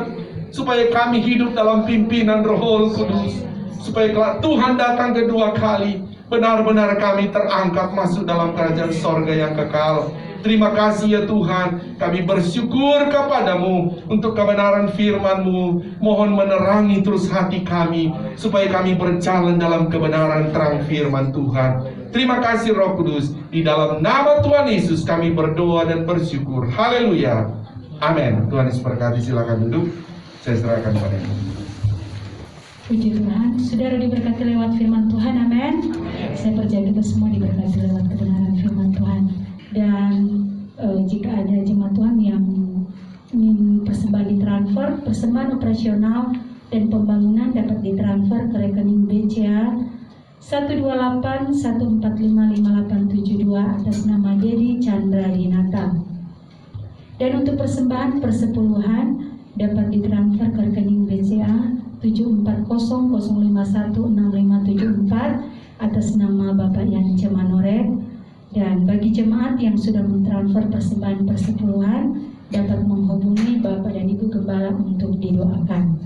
supaya kami hidup dalam pimpinan Roh Kudus. Supaya kalau Tuhan datang kedua kali, benar-benar kami terangkat masuk dalam kerajaan sorga yang kekal. Terima kasih ya Tuhan, kami bersyukur kepadamu untuk kebenaran firman-Mu. Mohon menerangi terus hati kami, supaya kami berjalan dalam kebenaran terang firman Tuhan. Terima kasih Roh Kudus, di dalam nama Tuhan Yesus kami berdoa dan bersyukur. Haleluya, amin. Tuhan Yesus berkati, silakan duduk. Saya serahkan padamu. Puji Tuhan, saudara diberkati lewat firman Tuhan, amin. Saya percaya kita semua diberkati lewat kebenaran firman Tuhan. Dan jika ada jemaat Tuhan yang ingin persembahan ditransfer, persembahan operasional dan pembangunan dapat ditransfer ke rekening BCA 12814555872 atas nama Dedi Chandra Dinata. Dan untuk persembahan persepuluhan dapat ditransfer ke rekening BCA 740516574 atas nama Bapak Yance Manorek. Dan bagi jemaat yang sudah mentransfer persembahan persepuluhan dapat menghubungi Bapak dan Ibu Gembala untuk didoakan.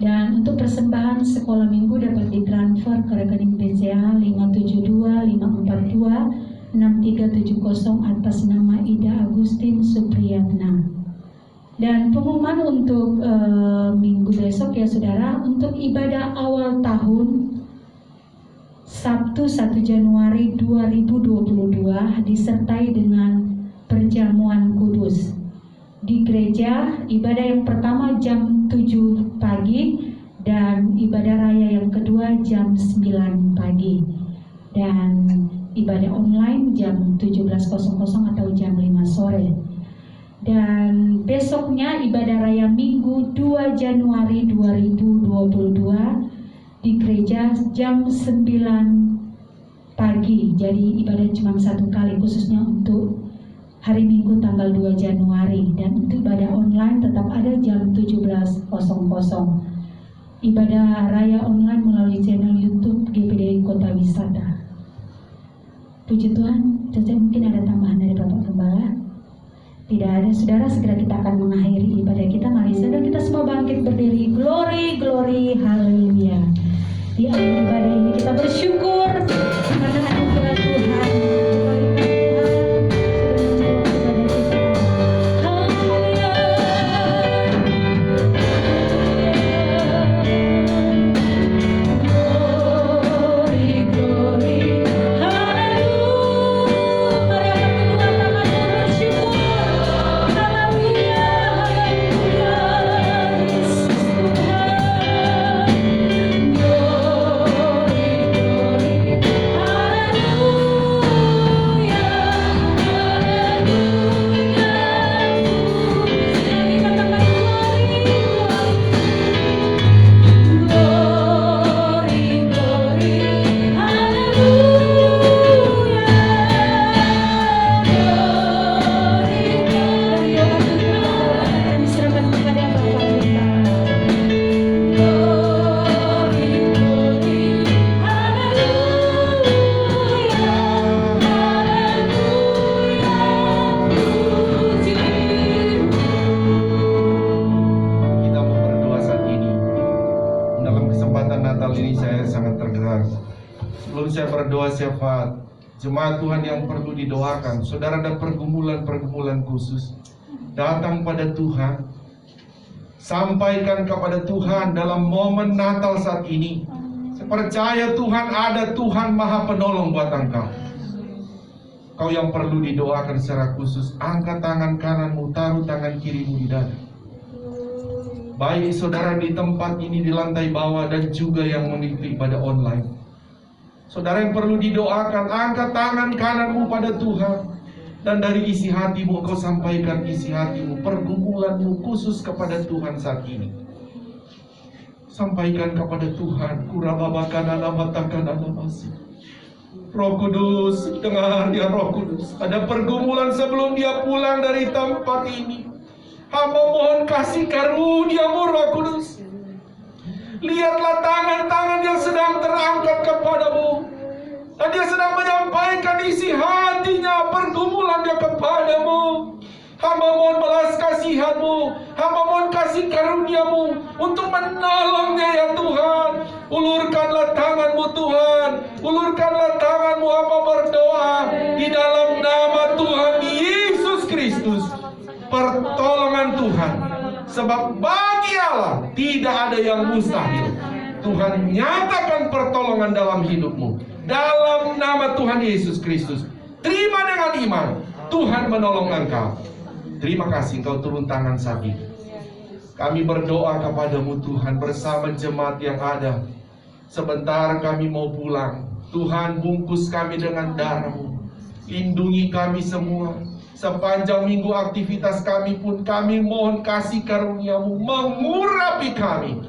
Dan untuk persembahan sekolah minggu dapat ditransfer ke rekening BCA 57254263370 atas nama Ida Agustin Supriyatna. Dan pengumuman untuk minggu besok ya saudara, untuk ibadah awal tahun Sabtu 1 Januari 2022 disertai dengan perjamuan kudus. Di gereja, ibadah yang pertama jam 7 pagi dan ibadah raya yang kedua jam 9 pagi. Dan ibadah online jam 17.00 atau jam 5 sore. Dan besoknya ibadah raya Minggu 2 Januari 2022 di gereja jam 9 pagi. Jadi ibadah cuma satu kali khususnya untuk hari Minggu tanggal 2 Januari. Dan untuk ibadah online tetap ada jam 17.00. Ibadah raya online melalui channel YouTube GPD Kota Wisata. Puji Tuhan, Caca mungkin ada tambahan dari Bapak Gembala? Tidak ada, saudara, segera kita akan mengakhiri ibadah kita. Mari saudara kita semua bangkit berdiri. Glory, glory, haleluya. Di akhir ibadah ini kita bersyukur karena anugerah Tuhan. Jemaat Tuhan yang perlu didoakan, saudara ada pergumulan-pergumulan khusus, datang pada Tuhan, sampaikan kepada Tuhan dalam momen Natal saat ini. Saya percaya Tuhan ada, Tuhan Maha Penolong buat engkau. Kau yang perlu didoakan secara khusus, angkat tangan kananmu, taruh tangan kirimu di dada. Baik saudara di tempat ini, di lantai bawah, dan juga yang mengikuti pada online. Saudara yang perlu didoakan, angkat tangan kananmu pada Tuhan. Dan dari isi hatimu kau sampaikan isi hatimu, pergumulanmu khusus kepada Tuhan saat ini. Sampaikan kepada Tuhan. Kurababakan anamatakan anamasi. Roh Kudus, dengar ya Roh Kudus. Ada pergumulan sebelum dia pulang dari tempat ini. Hamba mohon kasih karunia-Mu Roh Kudus. Lihatlah tangan-tangan yang sedang terangkat kepadamu. Dan dia sedang menyampaikan isi hatinya, pergumulan dia kepadamu. Hamba mohon belas kasihan-Mu, hamba mohon kasih karunia-Mu untuk menolongnya ya Tuhan. Ulurkanlah tangan-Mu Tuhan, ulurkanlah tangan-Mu, hamba berdoa di dalam nama Tuhan Yesus Kristus. Pertolongan Tuhan, sebab bagi Allah tidak ada yang mustahil. Tuhan nyatakan pertolongan dalam hidupmu dalam nama Tuhan Yesus Kristus. Terima dengan iman, Tuhan menolong engkau. Terima kasih Engkau turun tangan saat ini. Kami berdoa kepadamu Tuhan bersama jemaat yang ada. Sebentar kami mau pulang. Tuhan, bungkus kami dengan darah-Mu. Lindungi kami semua. Sepanjang minggu aktivitas kami pun kami mohon kasih karunia-Mu mengurapi kami.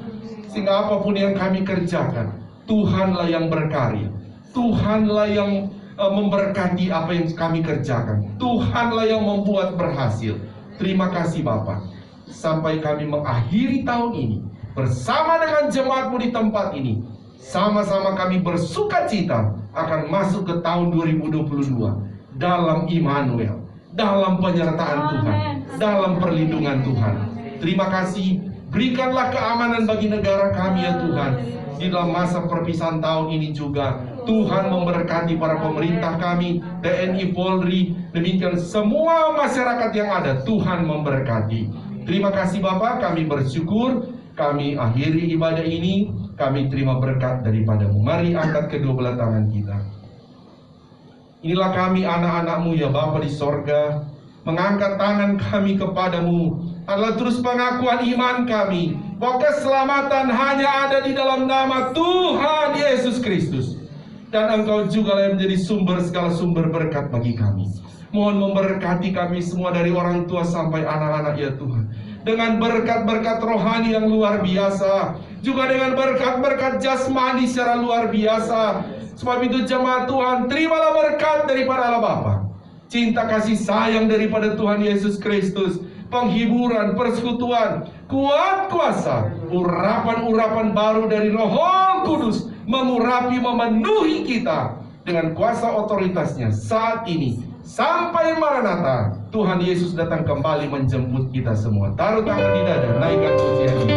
Sehingga apapun yang kami kerjakan, Tuhanlah yang berkarya. Tuhanlah yang memberkati apa yang kami kerjakan. Tuhanlah yang membuat berhasil. Terima kasih Bapa. Sampai kami mengakhiri tahun ini bersama dengan jemaat-Mu di tempat ini, sama-sama kami bersuka cita akan masuk ke tahun 2022 dalam Immanuel, dalam penyertaan Tuhan, dalam perlindungan Tuhan. Terima kasih. Berikanlah keamanan bagi negara kami ya Tuhan. Di dalam masa perpisahan tahun ini juga, Tuhan memberkati para pemerintah kami, TNI, Polri, demikian semua masyarakat yang ada, Tuhan memberkati. Terima kasih Bapak, kami bersyukur, kami akhiri ibadah ini, kami terima berkat daripada-Mu. Mari angkat kedua belah tangan kita. Inilah kami anak-anak-Mu ya Bapa di sorga, mengangkat tangan kami kepadamu adalah terus pengakuan iman kami bahwa keselamatan hanya ada di dalam nama Tuhan Yesus Kristus. Dan Engkau juga yang menjadi sumber segala sumber berkat bagi kami. Mohon memberkati kami semua dari orang tua sampai anak-anak ya Tuhan, dengan berkat-berkat rohani yang luar biasa, juga dengan berkat-berkat jasmani secara luar biasa. Sebab itu jemaat Tuhan, terimalah berkat daripada Allah Bapa, cinta kasih sayang daripada Tuhan Yesus Kristus, penghiburan, persekutuan, kuat kuasa, urapan-urapan baru dari Roh Kudus mengurapi, memenuhi kita dengan kuasa otoritasnya saat ini sampai Maranatha. Tuhan Yesus datang kembali menjemput kita semua. Taruh tangan di dada, naikkan pujian ini.